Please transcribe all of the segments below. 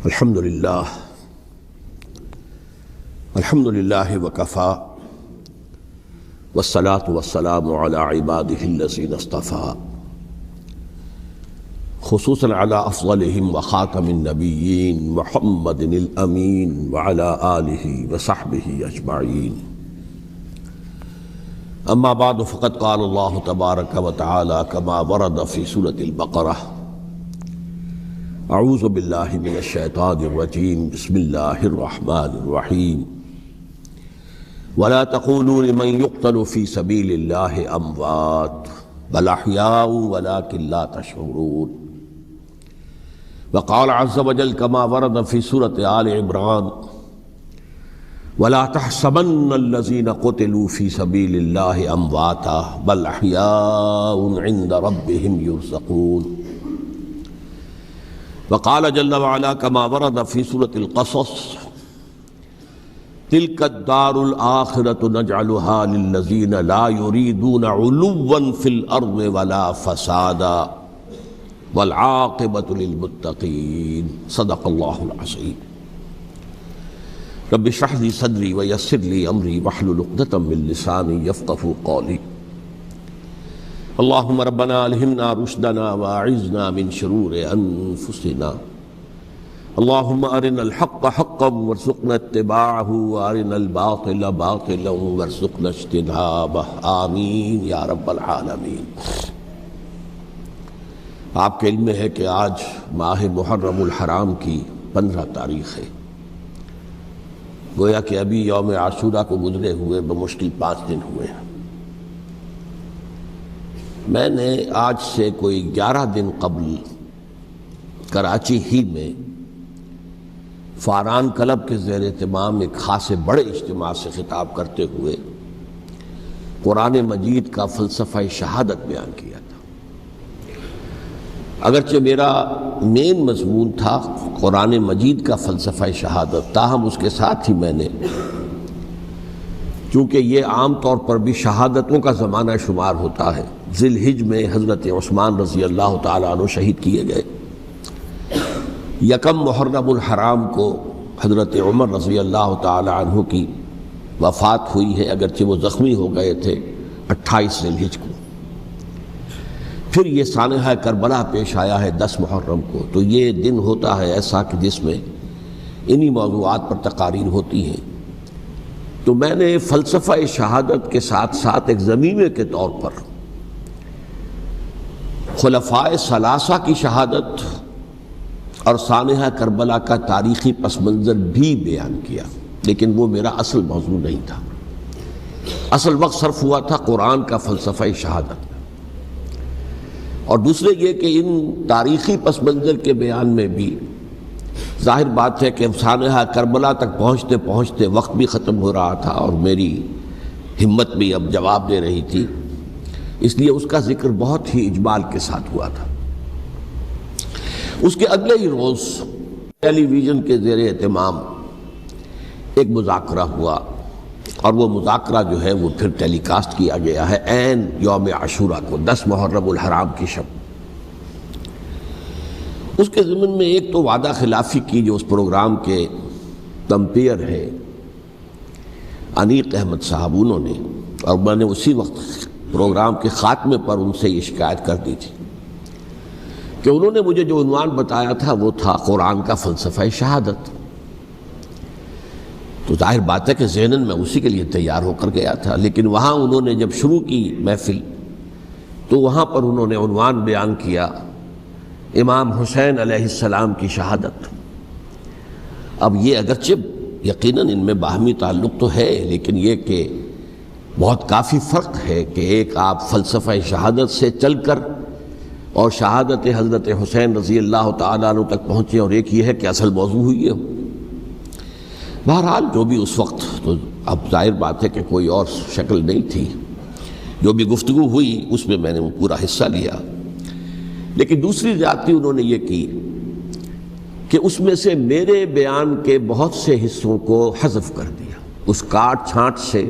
الحمد للہ وکفا والصلاة والسلام علی عباده الذین اصطفى خصوصاً علی افضلهم وخاتم النبیین محمد الامین وعلی آلہ وصحبہ اجمعین. اما بعد فقد قال اللہ تبارک وتعالی کما ورد فی سورۃ البقرہ: اعوذ باللہ من الشیطان الرجیم بسم اللہ الرحمن الرحیم ولا تقولوا لمن يقتل في سبيل الله اموات بل احیاء ولكن لا تشعرون. وقال عز وجل كما ورد في سورة آل عمران: ولا تحسبن الذين قتلوا في سبيل الله امواتا بل احیاء عند ربهم يرزقون. وقال جل وعلا كما ورد في سورة القصص: تلك الدار الآخرة نجعلها للذين لا يريدون علوا في الأرض ولا فسادا والعاقبة للمتقين. صدق الله العظيم. رب اشرح لي صدري ويسر لي أمري واحلل عقدة من لساني يفقهوا قولي. اللهم ربنا الہمنا رشدنا واعذنا من شرور انفسنا. اللهم ارنا الحق حقا وارزقنا اتباعه وارنا الباطل باطلا وارزقنا اجتنابه. آمین یا رب العالمین. آپ کے علم میں ہے کہ آج ماہ محرم الحرام کی 15 تاریخ ہے. گویا کہ ابھی یوم عاشوراء کو گزرے ہوئے بمشکل 5 دن ہوئے ہیں. میں نے آج سے کوئی 11 دن قبل کراچی ہی میں فاران کلب کے زیر اہتمام ایک خاصے بڑے اجتماع سے خطاب کرتے ہوئے قرآن مجید کا فلسفہ شہادت بیان کیا تھا. اگرچہ میرا مین مضمون تھا قرآن مجید کا فلسفہ شہادت، تاہم اس کے ساتھ ہی میں نے، چونکہ یہ عام طور پر بھی شہادتوں کا زمانہ شمار ہوتا ہے، ذی الحج میں حضرت عثمان رضی اللہ تعالیٰ عنہ شہید کیے گئے، یکم محرم الحرام کو حضرت عمر رضی اللہ تعالیٰ عنہ کی وفات ہوئی ہے، اگرچہ وہ زخمی ہو گئے تھے 28 ذی الحج کو. پھر یہ سانحہ کربلا پیش آیا ہے 10 محرم کو. تو یہ دن ہوتا ہے ایسا کہ جس میں انہی موضوعات پر تقاریر ہوتی ہیں. تو میں نے فلسفہ شہادت کے ساتھ ساتھ ایک ضمیمے کے طور پر خلفائے ثلاثہ کی شہادت اور سانحہ کربلا کا تاریخی پس منظر بھی بیان کیا، لیکن وہ میرا اصل موضوع نہیں تھا. اصل وقت صرف ہوا تھا قرآن کا فلسفہ شہادت. اور دوسرے یہ کہ ان تاریخی پس منظر کے بیان میں بھی ظاہر بات ہے کہ سانحہ کربلا تک پہنچتے پہنچتے وقت بھی ختم ہو رہا تھا اور میری ہمت بھی اب جواب دے رہی تھی، اس لیے اس کا ذکر بہت ہی اجمال کے ساتھ ہوا تھا. اس کے اگلے ہی روز ٹیلی ویژن کے زیر اہتمام ایک مذاکرہ ہوا، اور وہ مذاکرہ جو ہے وہ پھر ٹیلی کاسٹ کیا گیا ہے عین یوم عاشوراء کو، 10 محرم الحرام کی شب. اس کے ضمن میں ایک تو وعدہ خلافی کی جو اس پروگرام کے کمپیئر ہے انیق احمد صاحب، انہوں نے، اور میں نے اسی وقت پروگرام کے خاتمے پر ان سے یہ شکایت کر دی تھی کہ انہوں نے مجھے جو عنوان بتایا تھا وہ تھا قرآن کا فلسفہ شہادت. تو ظاہر بات ہے کہ ذہناً میں اسی کے لیے تیار ہو کر گیا تھا، لیکن وہاں انہوں نے جب شروع کی محفل تو وہاں پر انہوں نے عنوان بیان کیا امام حسین علیہ السلام کی شہادت. اب یہ اگرچہ یقیناً ان میں باہمی تعلق تو ہے، لیکن یہ کہ بہت کافی فرق ہے کہ ایک آپ فلسفہ شہادت سے چل کر اور شہادت حضرت حسین رضی اللہ تعالیٰ عنہ تک پہنچے، اور ایک یہ ہے کہ اصل موضوع ہوئی ہے. بہرحال جو بھی اس وقت، تو اب ظاہر بات ہے کہ کوئی اور شکل نہیں تھی، جو بھی گفتگو ہوئی اس میں میں نے پورا حصہ لیا. لیکن دوسری زیادتی انہوں نے یہ کی کہ اس میں سے میرے بیان کے بہت سے حصوں کو حذف کر دیا. اس کاٹ چھانٹ سے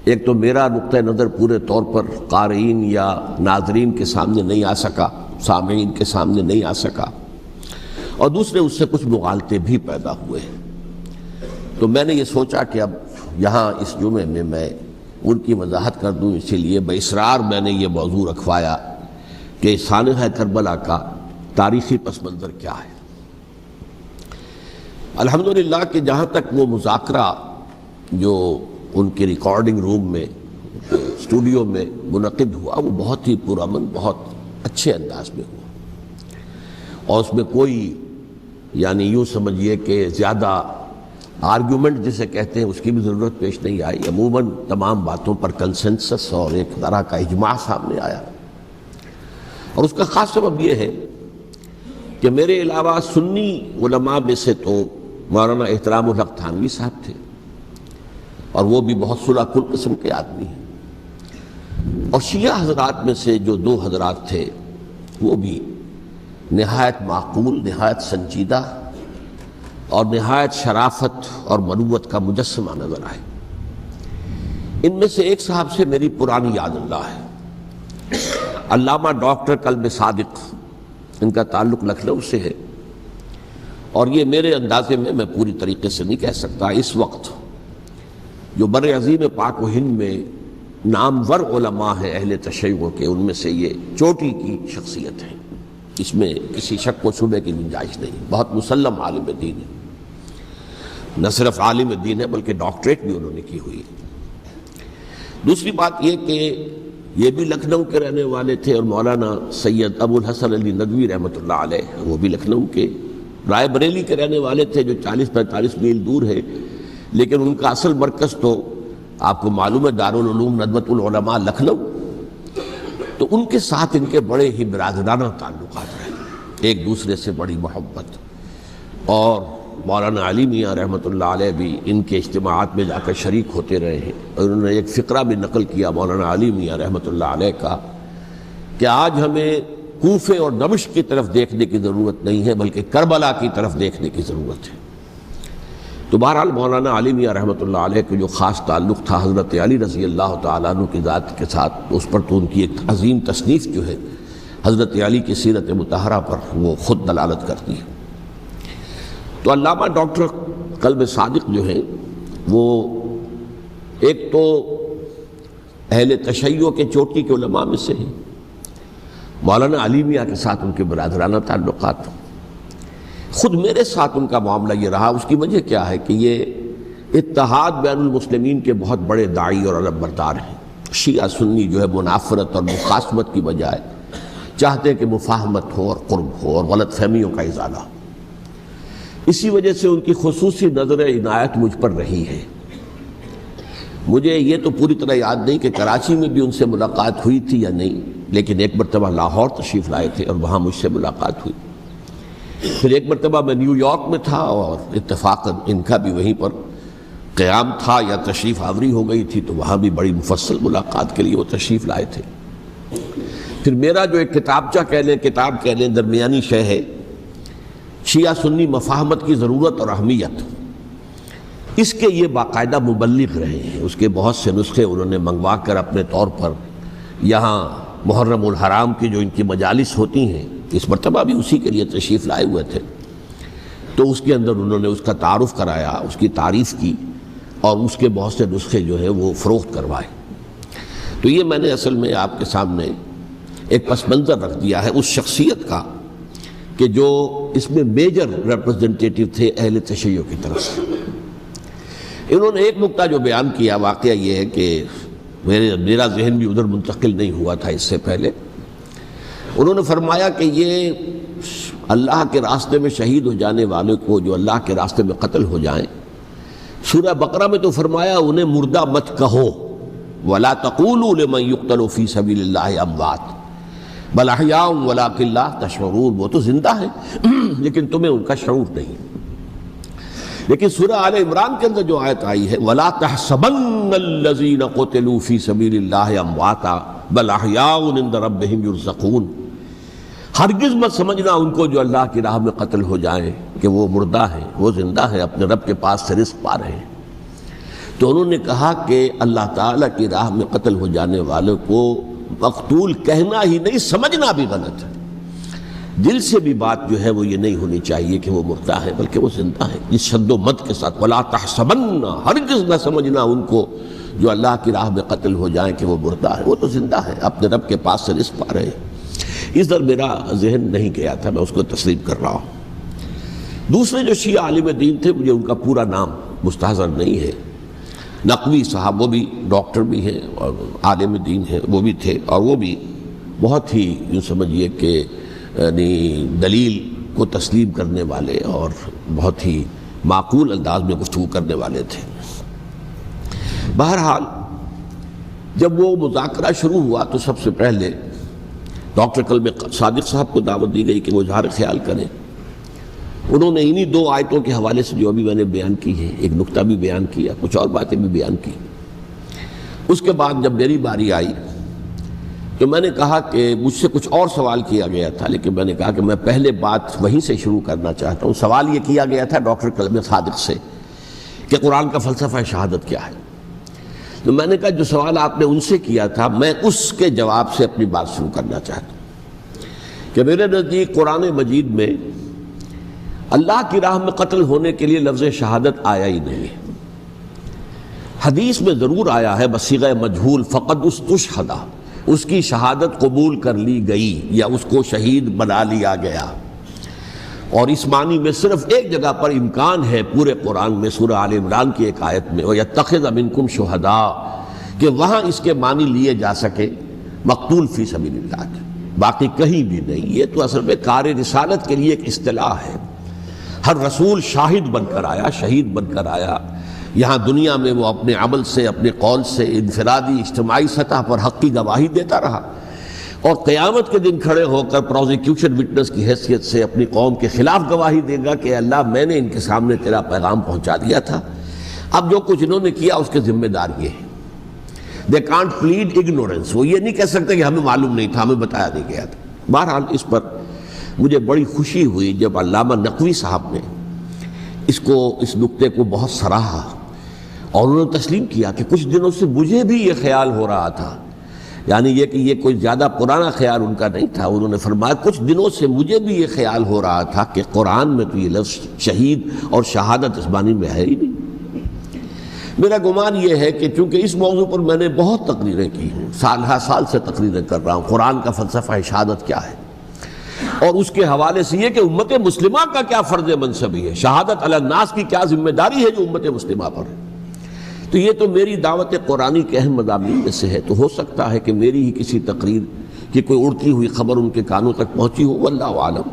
ایک تو میرا نقطہ نظر پورے طور پر قارئین یا ناظرین کے سامنے نہیں آ سکا، سامعین کے سامنے نہیں آ سکا، اور دوسرے اس سے کچھ مغالطے بھی پیدا ہوئے ہیں۔ تو میں نے یہ سوچا کہ اب یہاں اس جمعے میں میں ان کی وضاحت کر دوں، اسی لیے باصرار میں نے یہ موضوع رکھوایا کہ سانحہ کربلا کا تاریخی پس منظر کیا ہے۔ الحمدللہ کہ جہاں تک وہ مذاکرہ جو ان کے ریکارڈنگ روم میں اسٹوڈیو میں منعقد ہوا وہ بہت ہی پرامن، بہت اچھے انداز میں ہوا، اور اس میں کوئی یعنی یوں سمجھیے کہ زیادہ آرگیومنٹ جسے کہتے ہیں اس کی بھی ضرورت پیش نہیں آئی۔ عموماً تمام باتوں پر کنسنسس اور ایک طرح کا اجماع سامنے آیا، اور اس کا خاص سبب یہ ہے کہ میرے علاوہ سنی علماء میں سے تو مولانا احترام الحق تھانوی صاحب تھے، اور وہ بھی بہت صلح کل قسم کے آدمی ہیں، اور شیعہ حضرات میں سے جو دو حضرات تھے وہ بھی نہایت معقول، نہایت سنجیدہ اور نہایت شرافت اور مروت کا مجسمہ نظر آئے۔ ان میں سے ایک صاحب سے میری پرانی یاد اللہ ہے، علامہ ڈاکٹر قلب صادق، ان کا تعلق لکھنؤ سے ہے، اور یہ میرے اندازے میں پوری طریقے سے نہیں کہہ سکتا، اس وقت جو بر عظیم پاک و ہند میں نامور علماء ہیں اہل تشیع کے، ان میں سے یہ چوٹی کی شخصیت ہے، اس میں کسی شک و شبہ کی گنجائش نہیں، بہت مسلم عالم دین ہے، نہ صرف عالم دین ہے بلکہ ڈاکٹریٹ بھی انہوں نے کی ہوئی ہے۔ دوسری بات یہ کہ یہ بھی لکھنؤ کے رہنے والے تھے، اور مولانا سید ابو الحسن علی ندوی رحمۃ اللہ علیہ وہ بھی لکھنؤ کے، رائے بریلی کے رہنے والے تھے جو 40-45 میل دور ہے، لیکن ان کا اصل مرکز تو آپ کو معلوم ہے دارالعلوم ندوۃ العلماء لکھنؤ، تو ان کے ساتھ ان کے بڑے ہی برادرانہ تعلقات رہے، ایک دوسرے سے بڑی محبت، اور مولانا علی میاں رحمۃ اللہ علیہ بھی ان کے اجتماعات میں جا کر شریک ہوتے رہے ہیں، اور انہوں نے ایک فقرہ بھی نقل کیا مولانا علی میاں رحمۃ اللہ علیہ کا کہ آج ہمیں کوفے اور دمشق کی طرف دیکھنے کی ضرورت نہیں ہے بلکہ کربلا کی طرف دیکھنے کی ضرورت ہے۔ تو بہرحال مولانا علی میاں رحمۃ اللہ علیہ کے جو خاص تعلق تھا حضرت علی رضی اللہ تعالیٰ عنہ کی ذات کے ساتھ، اس پر تو ان کی ایک عظیم تصنیف جو ہے حضرت علی کی سیرت مطہرہ پر وہ خود دلالت کرتی ہے۔ تو علامہ ڈاکٹر قلب صادق جو ہیں وہ ایک تو اہل تشیع کے چوٹی کے علماء میں سے ہیں، مولانا علی میاں کے ساتھ ان کے برادرانہ تعلقات، خود میرے ساتھ ان کا معاملہ یہ رہا۔ اس کی وجہ کیا ہے کہ یہ اتحاد بین المسلمین کے بہت بڑے داعی اور علم بردار ہیں۔ شیعہ سنی جو ہے منافرت اور مخاصمت کی بجائے چاہتے ہیں کہ مفاہمت ہو اور قرب ہو اور غلط فہمیوں کا ازالہ ہو، اسی وجہ سے ان کی خصوصی نظر عنایت مجھ پر رہی ہے۔ مجھے یہ تو پوری طرح یاد نہیں کہ کراچی میں بھی ان سے ملاقات ہوئی تھی یا نہیں، لیکن ایک مرتبہ لاہور تشریف لائے تھے اور وہاں مجھ سے ملاقات ہوئی، پھر ایک مرتبہ میں نیو یارک میں تھا اور اتفاقاً ان کا بھی وہیں پر قیام تھا یا تشریف آوری ہو گئی تھی، تو وہاں بھی بڑی مفصل ملاقات کے لیے وہ تشریف لائے تھے۔ پھر میرا جو ایک کتاب کہہ لیں درمیانی شے ہے، شیعہ سنی مفاہمت کی ضرورت اور اہمیت، اس کے یہ باقاعدہ مبلغ رہے ہیں، اس کے بہت سے نسخے انہوں نے منگوا کر اپنے طور پر یہاں محرم الحرام کی جو ان کی مجالس ہوتی ہیں، اس مرتبہ بھی اسی کے لیے تشریف لائے ہوئے تھے، تو اس کے اندر انہوں نے اس کا تعارف کرایا، اس کی تعریف کی، اور اس کے بہت سے نسخے جو ہیں وہ فروخت کروائے۔ تو یہ میں نے اصل میں آپ کے سامنے ایک پس منظر رکھ دیا ہے اس شخصیت کا کہ جو اس میں میجر ریپرزنٹیٹیو تھے اہل تشیع کی طرف سے۔ انہوں نے ایک نقطہ جو بیان کیا، واقعہ یہ ہے کہ میرا ذہن بھی ادھر منتقل نہیں ہوا تھا اس سے پہلے، انہوں نے فرمایا کہ یہ اللہ کے راستے میں شہید ہو جانے والے کو جو اللہ کے راستے میں قتل ہو جائیں، سورہ بقرہ میں تو فرمایا انہیں مردہ مت کہو، وَلَا تَقُولُوا لِمَنْ يُقْتَلُ فِي سَبِيلِ اللَّهِ أَمْوَاتٌ بَلْ أَحْيَاءٌ وَلَٰكِن لَا تَشْعُرُونَ، وہ تو زندہ ہیں لیکن تمہیں ان کا شعور نہیں۔ لیکن سورہ آل عمران کے اندر جو آیت آئی ہے وَلَا تَحْسَبَنَّ الَّذِينَ قُتِلُوا فِي سَبِيلِ اللَّهِ أَمْوَاتًا بَلْ أَحْيَاءٌ عِندَ رَبِّهِمْ يُرْزَقُونَ، ہرگز مت سمجھنا ان کو جو اللہ کی راہ میں قتل ہو جائیں کہ وہ مردہ ہیں، وہ زندہ ہیں، اپنے رب کے پاس سے رزق پا رہے ہیں۔ تو انہوں نے کہا کہ اللہ تعالیٰ کی راہ میں قتل ہو جانے والوں کو مقتول کہنا ہی نہیں، سمجھنا بھی غلط ہے۔ دل سے بھی بات جو ہے وہ یہ نہیں ہونی چاہیے کہ وہ مردہ ہے، بلکہ وہ زندہ ہے، اس شد و مد کے ساتھ وَلَا تَحْسَبَنَّ، ہرگز نہ سمجھنا ان کو جو اللہ کی راہ میں قتل ہو جائیں کہ وہ مردہ ہے، وہ تو زندہ ہے، اپنے رب کے پاس سے رزق پا رہے ہیں۔ اس در میرا ذہن نہیں گیا تھا، میں اس کو تسلیم کر رہا ہوں۔ دوسرے جو شیعہ عالم دین تھے، مجھے ان کا پورا نام مستحضر نہیں ہے، نقوی صاحب، وہ بھی ڈاکٹر بھی ہیں اور عالم دین ہیں، وہ بھی تھے، اور وہ بھی بہت ہی یوں سمجھیے کہ یعنی دلیل کو تسلیم کرنے والے اور بہت ہی معقول انداز میں گفتگو کرنے والے تھے۔ بہرحال جب وہ مذاکرہ شروع ہوا تو سب سے پہلے ڈاکٹر کلب صادق صاحب کو دعوت دی گئی کہ وہ اظہار خیال کریں۔ انہوں نے انہی 2 آیتوں کے حوالے سے جو ابھی میں نے بیان کی ہے، ایک نقطہ بھی بیان کیا، کچھ اور باتیں بھی بیان کی۔ اس کے بعد جب میری باری آئی تو میں نے کہا کہ مجھ سے کچھ اور سوال کیا گیا تھا، لیکن میں نے کہا کہ میں پہلے بات وہیں سے شروع کرنا چاہتا ہوں۔ سوال یہ کیا گیا تھا ڈاکٹر کلب صادق سے کہ قرآن کا فلسفہ شہادت کیا ہے؟ تو میں نے کہا جو سوال آپ نے ان سے کیا تھا، میں اس کے جواب سے اپنی بات شروع کرنا چاہتا ہوں کہ میرے نزدیک قرآن مجید میں اللہ کی راہ میں قتل ہونے کے لیے لفظ شہادت آیا ہی نہیں ہے۔ حدیث میں ضرور آیا ہے بصیغہ مجہول، فقد استشہدا، اس کی شہادت قبول کر لی گئی یا اس کو شہید بنا لیا گیا، اور اس معنی میں صرف ایک جگہ پر امکان ہے پورے قرآن میں، سورہ آل عمران کی ایک آیت میں، وَيَتَّخِذَ مِنْكُمْ شُهَدَاءَ، کہ وہاں اس کے معنی لیے جا سکے مقتول فی سبیل اللہ کے، باقی کہیں بھی نہیں۔ یہ تو اصل میں کار رسالت کے لیے ایک اصطلاح ہے۔ ہر رسول شاہد بن کر آیا، شہید بن کر آیا، یہاں دنیا میں وہ اپنے عمل سے، اپنے قول سے، انفرادی اجتماعی سطح پر حق کی گواہی دیتا رہا، اور قیامت کے دن کھڑے ہو کر پروزیکیوشن وٹنس کی حیثیت سے اپنی قوم کے خلاف گواہی دے گا کہ اللہ میں نے ان کے سامنے تیرا پیغام پہنچا دیا تھا، اب جو کچھ انہوں نے کیا اس کے ذمہ دار یہ ہے۔ دے کانٹ پلیڈ اگنورنس، وہ یہ نہیں کہہ سکتے کہ ہمیں معلوم نہیں تھا، ہمیں بتایا نہیں گیا تھا۔ بہرحال اس پر مجھے بڑی خوشی ہوئی جب علامہ نقوی صاحب نے اس نقطے کو بہت سراہا، اور انہوں نے تسلیم کیا کہ کچھ دنوں سے مجھے بھی یہ خیال ہو رہا تھا، یعنی یہ کہ یہ کوئی زیادہ پرانا خیال ان کا نہیں تھا۔ انہوں نے فرمایا کچھ دنوں سے مجھے بھی یہ خیال ہو رہا تھا کہ قرآن میں تو یہ لفظ شہید اور شہادت اس معنی میں ہے ہی نہیں۔ میرا گمان یہ ہے کہ چونکہ اس موضوع پر میں نے بہت تقریریں کی ہیں، سال ہر سال سے تقریریں کر رہا ہوں، قرآن کا فلسفہ شہادت کیا ہے، اور اس کے حوالے سے یہ کہ امت مسلمہ کا کیا فرض منصبی ہے، شہادت علی الناس کی کیا ذمہ داری ہے جو امت مسلمہ پر ہے۔ تو یہ تو میری دعوت قرآنی کے اہم مضامین میں سے ہے، تو ہو سکتا ہے کہ میری ہی کسی تقریر کی کوئی اڑتی ہوئی خبر ان کے کانوں تک پہنچی ہو، واللہ عالم،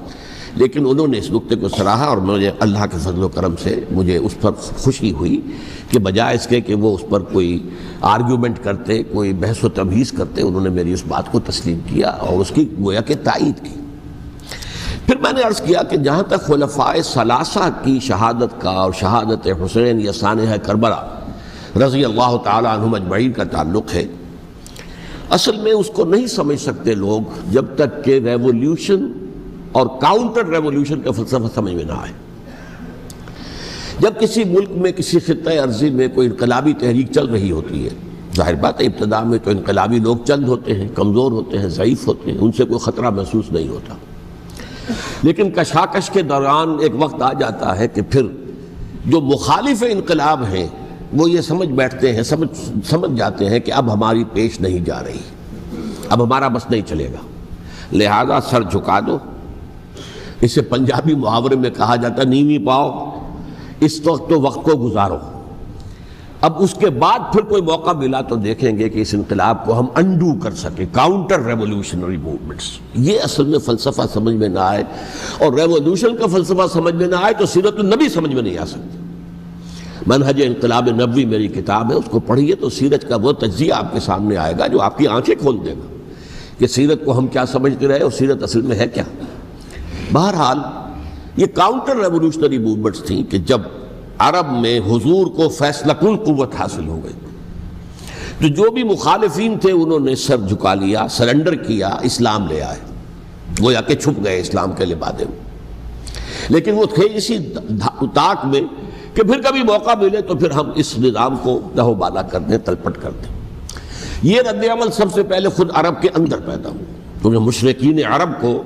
لیکن انہوں نے اس نقطے کو سراہا، اور مجھے اللہ کے فضل و کرم سے مجھے اس پر خوشی ہوئی کہ بجائے اس کے کہ وہ اس پر کوئی آرگیومنٹ کرتے، کوئی بحث و تبحیث کرتے، انہوں نے میری اس بات کو تسلیم کیا اور اس کی گویا کہ تائید کی۔ پھر میں نے عرض کیا کہ جہاں تک خلفائے ثلاثہ کی شہادت کا اور شہادت حسین یا سانحہ کربلا رضی اللہ تعالی عنہم اجمعین کا تعلق ہے، اصل میں اس کو نہیں سمجھ سکتے لوگ جب تک کہ ریولوشن اور کاؤنٹر ریولوشن کا فلسفہ سمجھ میں نہ آئے۔ جب کسی ملک میں، کسی خطہ ارضی میں کوئی انقلابی تحریک چل رہی ہوتی ہے، ظاہر بات ہے ابتدا میں تو انقلابی لوگ چند ہوتے ہیں، کمزور ہوتے ہیں، ضعیف ہوتے ہیں، ان سے کوئی خطرہ محسوس نہیں ہوتا، لیکن کشاکش کے دوران ایک وقت آ جاتا ہے کہ پھر جو مخالف انقلاب ہیں وہ یہ سمجھ بیٹھتے ہیں، سمجھ جاتے ہیں کہ اب ہماری پیش نہیں جا رہی، اب ہمارا بس نہیں چلے گا، لہذا سر جھکا دو۔ اسے پنجابی محاورے میں کہا جاتا ہے نیوی پاؤ، اس وقت تو وقت کو گزارو، اب اس کے بعد پھر کوئی موقع ملا تو دیکھیں گے کہ اس انقلاب کو ہم انڈو کر سکیں، کاؤنٹر ریولوشنری موومنٹس۔ یہ اصل میں فلسفہ سمجھ میں نہ آئے، اور ریولوشن کا فلسفہ سمجھ میں نہ آئے تو سیرت النبی سمجھ میں نہیں آ سکتی۔ منہج انقلاب نبوی میری کتاب ہے، اس کو پڑھیے تو سیرت کا وہ تجزیہ آپ کے سامنے آئے گا جو آپ کی آنکھیں کھول دے گا کہ سیرت کو ہم کیا سمجھتے رہے اور سیرت اصل میں ہے کیا۔ بہرحال یہ کاؤنٹر ریولوشنری موومنٹس تھیں کہ جب عرب میں حضور کو فیصلہ کن قوت حاصل ہو گئی تو جو بھی مخالفین تھے انہوں نے سر جھکا لیا، سرنڈر کیا، اسلام لے آئے، گویا کہ چھپ گئے اسلام کے لبادے میں۔ لیکن وہ تھے اسی طاق میں کہ پھر کبھی موقع ملے تو پھر ہم اس نظام کو دہو بالا کر دیں، تلپٹ کر دیں۔ یہ رد عمل سب سے پہلے خود عرب کے اندر پیدا ہوا، کیونکہ مشرکین عرب کو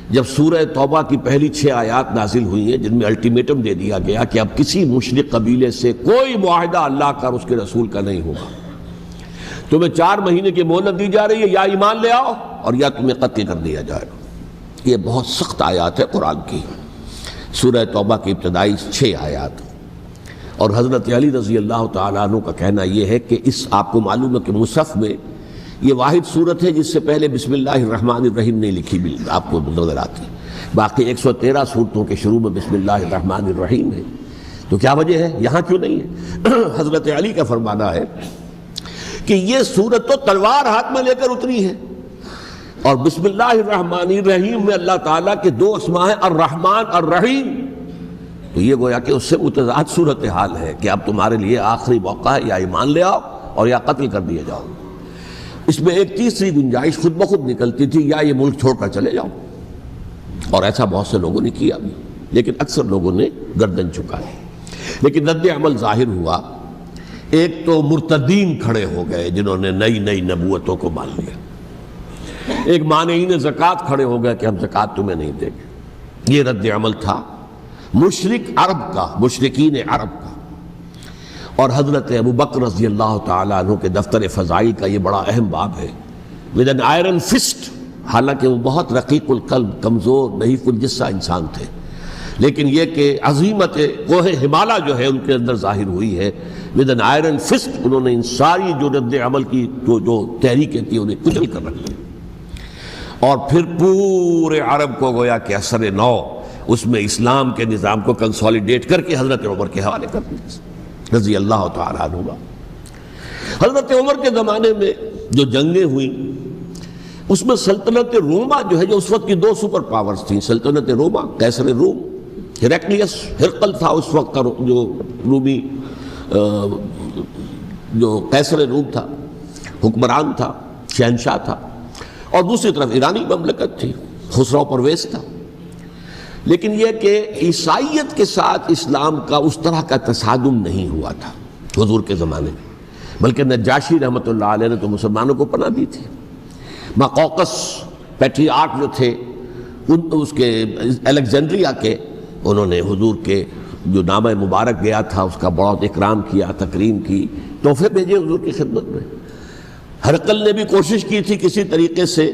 جب سورہ توبہ کی پہلی 6 آیات نازل ہوئی ہیں جن میں الٹیمیٹم دے دیا گیا کہ اب کسی مشرک قبیلے سے کوئی معاہدہ اللہ کا اور اس کے رسول کا نہیں ہوگا، تمہیں 4 مہینے کی مہلت دی جا رہی ہے، یا ایمان لے آؤ اور یا تمہیں قتل کر دیا جائے گا۔ یہ بہت سخت آیات ہے قرآن کی، سورہ توبہ کی ابتدائی 6 آیات۔ اور حضرت علی رضی اللہ تعالیٰ عنہ کا کہنا یہ ہے کہ آپ کو معلوم ہے کہ مصحف میں یہ واحد صورت ہے جس سے پہلے بسم اللہ الرحمن الرحیم نہیں لکھی بھی آپ کو نظر آتی، باقی 113 صورتوں کے شروع میں بسم اللہ الرحمن الرحیم ہے۔ تو کیا وجہ ہے یہاں کیوں نہیں ہے؟ حضرت علی کا فرمانا ہے کہ یہ صورت تو تلوار ہاتھ میں لے کر اتری ہے، اور بسم اللہ الرحمن الرحیم میں اللہ تعالیٰ کے 2 اسماء ہیں، الرحمن الرحیم، تو یہ گویا کہ اس سے متضاد صورتحال ہے کہ اب تمہارے لیے آخری موقع ہے، یا ایمان لے آؤ اور یا قتل کر دیے جاؤ۔ اس میں ایک تیسری گنجائش خود بخود نکلتی تھی، یا یہ ملک چھوڑ کر چلے جاؤ، اور ایسا بہت سے لوگوں نے کیا بھی، لیکن اکثر لوگوں نے گردن جھکائی۔ لیکن رد عمل ظاہر ہوا، ایک تو مرتدین کھڑے ہو گئے جنہوں نے نئی نبوتوں کو مان لیا، ایک مانعین زکوٰۃ کھڑے ہو گئے کہ ہم زکوٰۃ تمہیں نہیں دیں گے۔ یہ رد عمل تھا مشرک عرب کا، مشرکین عرب کا۔ اور حضرت ابو بکر رضی اللہ تعالیٰ عنہ کے دفتر فضائل کا یہ بڑا اہم باب ہے، ود این آئرن فسٹ، حالانکہ وہ بہت رقیق القلب، کمزور نحیف الجثہ انسان تھے، لیکن یہ کہ عظیمت کوہ ہمالیہ جو ہے ان کے اندر ظاہر ہوئی ہے، ود این آئرن فسٹ انہوں نے ان ساری جو رد عمل کی جو تحریکیں تھیں انہیں کچل کر رکھ دیا، اور پھر پورے عرب کو گویا کہ اثر نو اس میں اسلام کے نظام کو کنسولیڈیٹ کر کے حضرت عمر کے حوالے کر دیا رضی اللہ تعالیٰ عنہ۔ حضرت عمر کے زمانے میں جو جنگیں ہوئیں اس میں سلطنت روما جو ہے، جو اس وقت کی 2 سپر پاورز تھیں، سلطنت روما قیصر روم، ہرقلیس ہرقل تھا اس وقت کا جو رومی جو قیصر روم تھا، حکمران تھا، شہنشاہ تھا، اور دوسری طرف ایرانی مملکت تھی، خسرو پرویز تھا۔ لیکن یہ کہ عیسائیت کے ساتھ اسلام کا اس طرح کا تصادم نہیں ہوا تھا حضور کے زمانے میں، بلکہ نجاشی رحمۃ اللہ علیہ نے تو مسلمانوں کو پناہ دی تھی۔ مقوقس پیٹریارک جو تھے اس کے الیگزینڈریا کے، انہوں نے حضور کے جو نامہ مبارک گیا تھا اس کا بہت اکرام کیا، تکریم کی، تحفے بھیجے حضور کی خدمت میں۔ ہرقل نے بھی کوشش کی تھی کسی طریقے سے،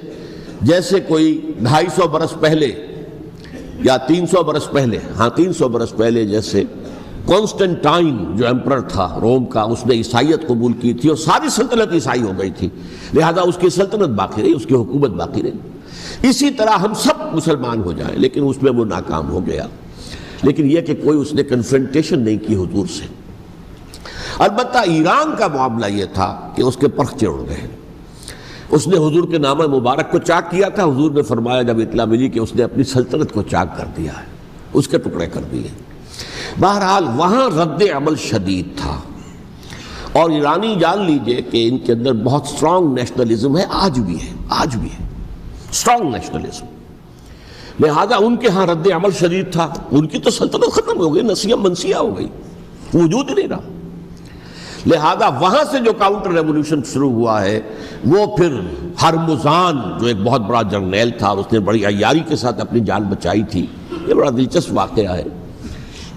جیسے کوئی 250 برس پہلے یا 300 برس پہلے، 300 برس پہلے جیسے کانسٹنٹائن جو ایمپرر تھا روم کا، اس نے عیسائیت قبول کی تھی اور ساری سلطنت عیسائی ہو گئی تھی، لہذا اس کی سلطنت باقی رہی، اس کی حکومت باقی رہی۔ اسی طرح ہم سب مسلمان ہو جائیں، لیکن اس میں وہ ناکام ہو گیا۔ لیکن یہ کہ کوئی اس نے کنفرنٹیشن نہیں کی حضور سے۔ البتہ ایران کا معاملہ یہ تھا کہ اس کے پرخچے اڑ گئے، اس نے حضور کے نامہ مبارک کو چاک کیا تھا، حضور نے فرمایا جب اطلاع ملی کہ اس نے اپنی سلطنت کو چاک کر دیا ہے، اس کے ٹکڑے کر دیے۔ بہرحال وہاں رد عمل شدید تھا، اور ایرانی جان لیجئے کہ ان کے اندر بہت سٹرونگ نیشنلزم ہے، آج بھی ہے سٹرونگ نیشنلزم، لہذا ان کے ہاں رد عمل شدید تھا۔ ان کی تو سلطنت ختم ہو گئی، نسیہ منسیہ ہو گئی، وجود ہی نہیں رہا۔ لہذا وہاں سے جو کاؤنٹر ریولوشن شروع ہوا ہے وہ پھر ہرمزان جو ایک بہت بڑا جرنیل تھا، اس نے بڑی عیاری کے ساتھ اپنی جان بچائی تھی۔ یہ بڑا دلچسپ واقعہ ہے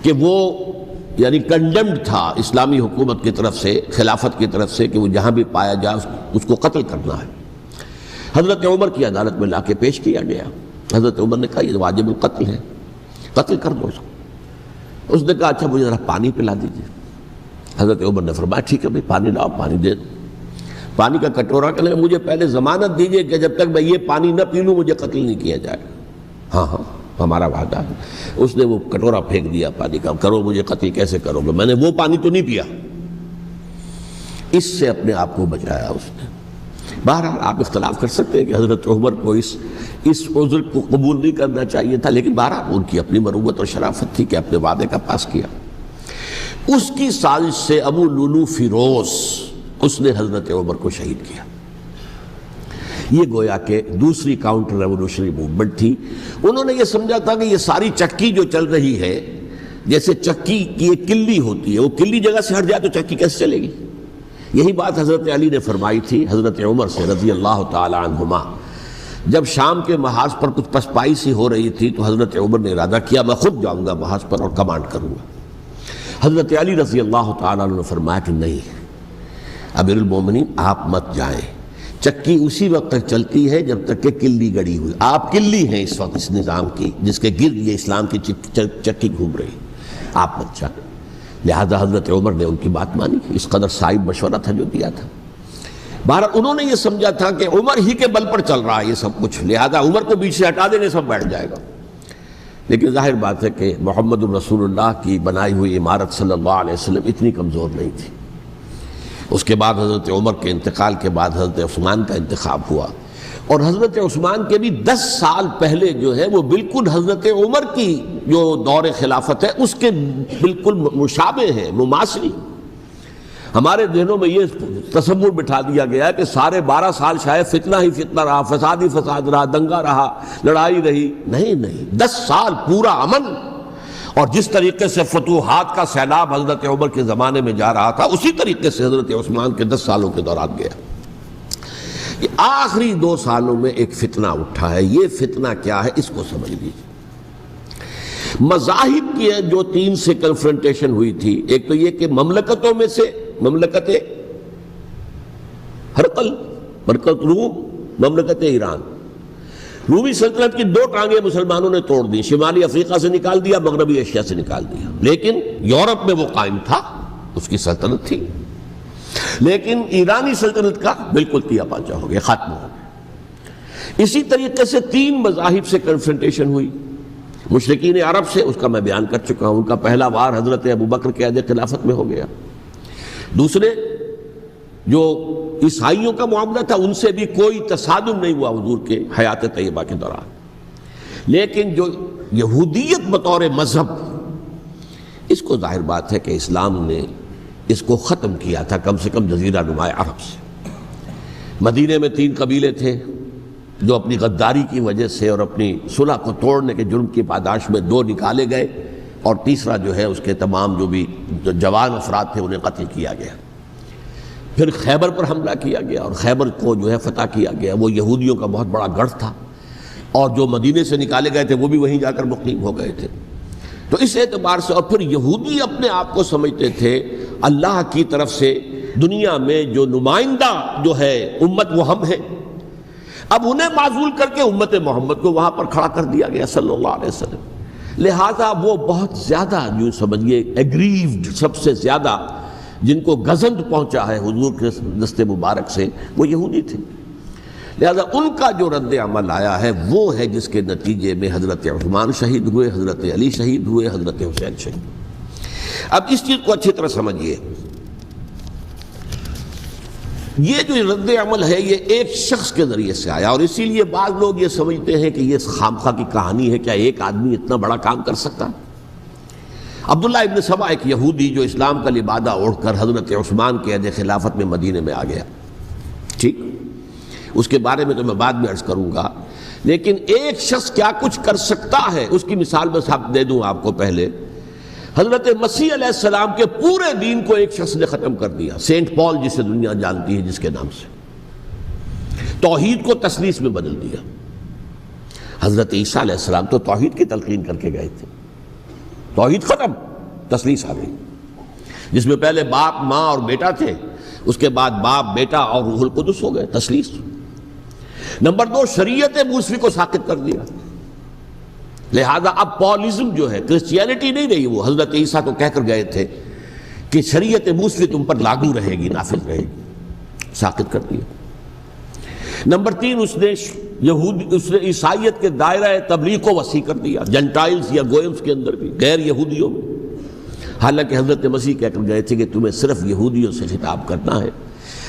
کہ وہ یعنی کنڈیمڈ تھا اسلامی حکومت کی طرف سے، خلافت کی طرف سے، کہ وہ جہاں بھی پایا جائے اس کو قتل کرنا ہے۔ حضرت عمر کی عدالت میں لا کے پیش کیا گیا، حضرت عمر نے کہا یہ واجب القتل ہے، قتل کر دو اس کو۔ اس نے کہا اچھا مجھے ذرا پانی پلا دیجیے۔ حضرت عمر نے فرمایا ٹھیک ہے بھائی، پانی لاؤ، پانی دے دو۔ پانی کا کٹورا کہ مجھے پہلے ضمانت دیجیے کہ جب تک میں یہ پانی نہ پی لوں مجھے قتل نہیں کیا جائے گا۔ ہاں ہمارا وعدہ ہے۔ اس نے وہ کٹورا پھینک دیا پانی کا، کرو مجھے قتل کیسے کرو گے، میں نے وہ پانی تو نہیں پیا۔ اس سے اپنے آپ کو بچایا اس نے۔ بہرحال آپ اختلاف کر سکتے ہیں کہ حضرت عمر کو اس عذر کو قبول نہیں کرنا چاہیے تھا، لیکن بہرحال ان کی اپنی مروت اور شرافت تھی کہ اپنے وعدے کا پاس کیا۔ اس کی سازش سے ابو لولو فیروز اس نے حضرت عمر کو شہید کیا۔ یہ گویا کہ دوسری کاؤنٹر ریولوشنری موومنٹ تھی۔ انہوں نے یہ سمجھا تھا کہ یہ ساری چکی جو چل رہی ہے، جیسے چکی کی ایک کلی ہوتی ہے، وہ کلی جگہ سے ہٹ جائے تو چکی کیسے چلے گی؟ یہی بات حضرت علی نے فرمائی تھی حضرت عمر سے رضی اللہ تعالی عنہما جب شام کے محاذ پر کچھ پسپائی سی ہو رہی تھی تو حضرت عمر نے ارادہ کیا میں خود جاؤں گا محاذ پر اور کمانڈ کروں گا۔ حضرت علی رضی اللہ تعالیٰ عنہ نے فرمایا کہ نہیں امیر المومنین آپ مت جائیں، چکی اسی وقت تک چلتی ہے جب تک کہ کلی گڑی ہوئی، آپ کلی ہیں اس وقت اس نظام کی جس کے گرد یہ اسلام کی چکی گھوم رہی، آپ مت جائیں۔ لہذا حضرت عمر نے ان کی بات مانی، اس قدر صائب مشورہ تھا جو دیا تھا۔ بہرحال انہوں نے یہ سمجھا تھا کہ عمر ہی کے بل پر چل رہا ہے یہ سب کچھ، لہذا عمر کو بیچ سے ہٹا دینے سب بیٹھ جائے گا۔ لیکن ظاہر بات ہے کہ محمد الرسول اللہ کی بنائی ہوئی عمارت صلی اللہ علیہ وسلم اتنی کمزور نہیں تھی۔ اس کے بعد حضرت عمر کے انتقال کے بعد حضرت عثمان کا انتخاب ہوا، اور حضرت عثمان کے بھی 10 سال پہلے جو ہے وہ بالکل حضرت عمر کی جو دور خلافت ہے اس کے بالکل مشابہ ہے، مماثلی۔ ہمارے ذہنوں میں یہ تصور بٹھا دیا گیا ہے کہ سارے 12 سال شاید فتنہ ہی فتنہ رہا، فساد ہی فساد رہا، دنگا رہا، لڑائی رہی۔ نہیں، 10 سال پورا امن، اور جس طریقے سے فتوحات کا سیلاب حضرت عمر کے زمانے میں جا رہا تھا اسی طریقے سے حضرت عثمان کے 10 سالوں کے دوران گیا۔ یہ آخری 2 سالوں میں ایک فتنہ اٹھا ہے، یہ فتنہ کیا ہے اس کو سمجھ لیجیے۔ مذاہب کی جو 3 سے کنفرنٹیشن ہوئی تھی، ایک تو یہ کہ مملکتوں میں سے مملکت ہرقل، مملکت روم، مملکت ایران، رومی سلطنت کی 2 ٹانگیں مسلمانوں نے توڑ دی، شمالی افریقہ سے نکال دیا، مغربی ایشیا سے نکال دیا، لیکن یورپ میں وہ قائم تھا، اس کی سلطنت تھی، لیکن ایرانی سلطنت کا بالکل تیا پاچا ہو گیا، ختم ہو گیا۔ اسی طریقے سے 3 مذاہب سے کنفرنٹیشن ہوئی، مشرکین عرب سے، اس کا میں بیان کر چکا ہوں، ان کا پہلا وار حضرت ابوبکر کے عہد خلافت میں ہو گیا۔ دوسرے جو عیسائیوں کا معاملہ تھا ان سے بھی کوئی تصادم نہیں ہوا حضور کے حیات طیبہ کے دوران، لیکن جو یہودیت بطور مذہب، اس کو ظاہر بات ہے کہ اسلام نے اس کو ختم کیا تھا کم سے کم جزیرہ نما عرب سے۔ مدینے میں 3 قبیلے تھے جو اپنی غداری کی وجہ سے اور اپنی صلح کو توڑنے کے جرم کی پاداش میں 2 نکالے گئے، اور تیسرا جو ہے اس کے تمام جو بھی جوان افراد تھے انہیں قتل کیا گیا۔ پھر خیبر پر حملہ کیا گیا اور خیبر کو جو ہے فتح کیا گیا، وہ یہودیوں کا بہت بڑا گڑھ تھا، اور جو مدینے سے نکالے گئے تھے وہ بھی وہیں جا کر مقیم ہو گئے تھے۔ تو اس اعتبار سے، اور پھر یہودی اپنے آپ کو سمجھتے تھے اللہ کی طرف سے دنیا میں جو نمائندہ جو ہے امت وہ ہم ہیں، اب انہیں معزول کر کے امت محمد کو وہاں پر کھڑا کر دیا گیا صلی اللہ علیہ وسلم۔ لہذا وہ بہت زیادہ جو سمجھیے ایگریوڈ، سب سے زیادہ جن کو گزند پہنچا ہے حضور کے دست مبارک سے، وہ یہودی تھے۔ لہذا ان کا جو رد عمل آیا ہے وہ ہے جس کے نتیجے میں حضرت عثمان شہید ہوئے، حضرت علی شہید ہوئے، حضرت حسین شہید۔ اب اس چیز کو اچھی طرح سمجھیے، یہ جو رد عمل ہے یہ ایک شخص کے ذریعے سے آیا، اور اسی لیے بعض لوگ یہ سمجھتے ہیں کہ یہ خامخواہ کی کہانی ہے، کیا ایک آدمی اتنا بڑا کام کر سکتا؟ عبداللہ ابن سبا ایک یہودی جو اسلام کا لبادہ اوڑھ کر حضرت عثمان کے عہد خلافت میں مدینے میں آ گیا، ٹھیک، اس کے بارے میں تو میں بعد میں عرض کروں گا، لیکن ایک شخص کیا کچھ کر سکتا ہے اس کی مثال بس دے دوں آپ کو۔ پہلے حضرت مسیح علیہ السلام کے پورے دین کو ایک شخص نے ختم کر دیا، سینٹ پال جسے دنیا جانتی ہے جس کے نام سے، توحید کو تثلیث میں بدل دیا۔ حضرت عیسیٰ علیہ السلام تو توحید کی تلقین کر کے گئے تھے، توحید ختم، تثلیث آ گئی، جس میں پہلے باپ ماں اور بیٹا تھے، اس کے بعد باپ بیٹا اور روح القدس ہو گئے، تثلیث۔ نمبر 2، شریعت موسوی کو ساقط کر دیا، لہذا اب پالزم جو ہے، کرسچینٹی نہیں رہی، وہ حضرت عیسیٰ کو کہہ کر گئے تھے کہ شریعت موسوی تم پر لاگو رہے گی، نافذ رہے گی، ساقط کر دیا۔ نمبر 3، اس نے عیسائیت کے دائرہ تبلیغ کو وسیع کر دیا، جنٹائلز یا گوئمز کے اندر بھی، غیر یہودیوں میں، حالانکہ حضرت مسیح کہہ کر گئے تھے کہ تمہیں صرف یہودیوں سے خطاب کرنا ہے،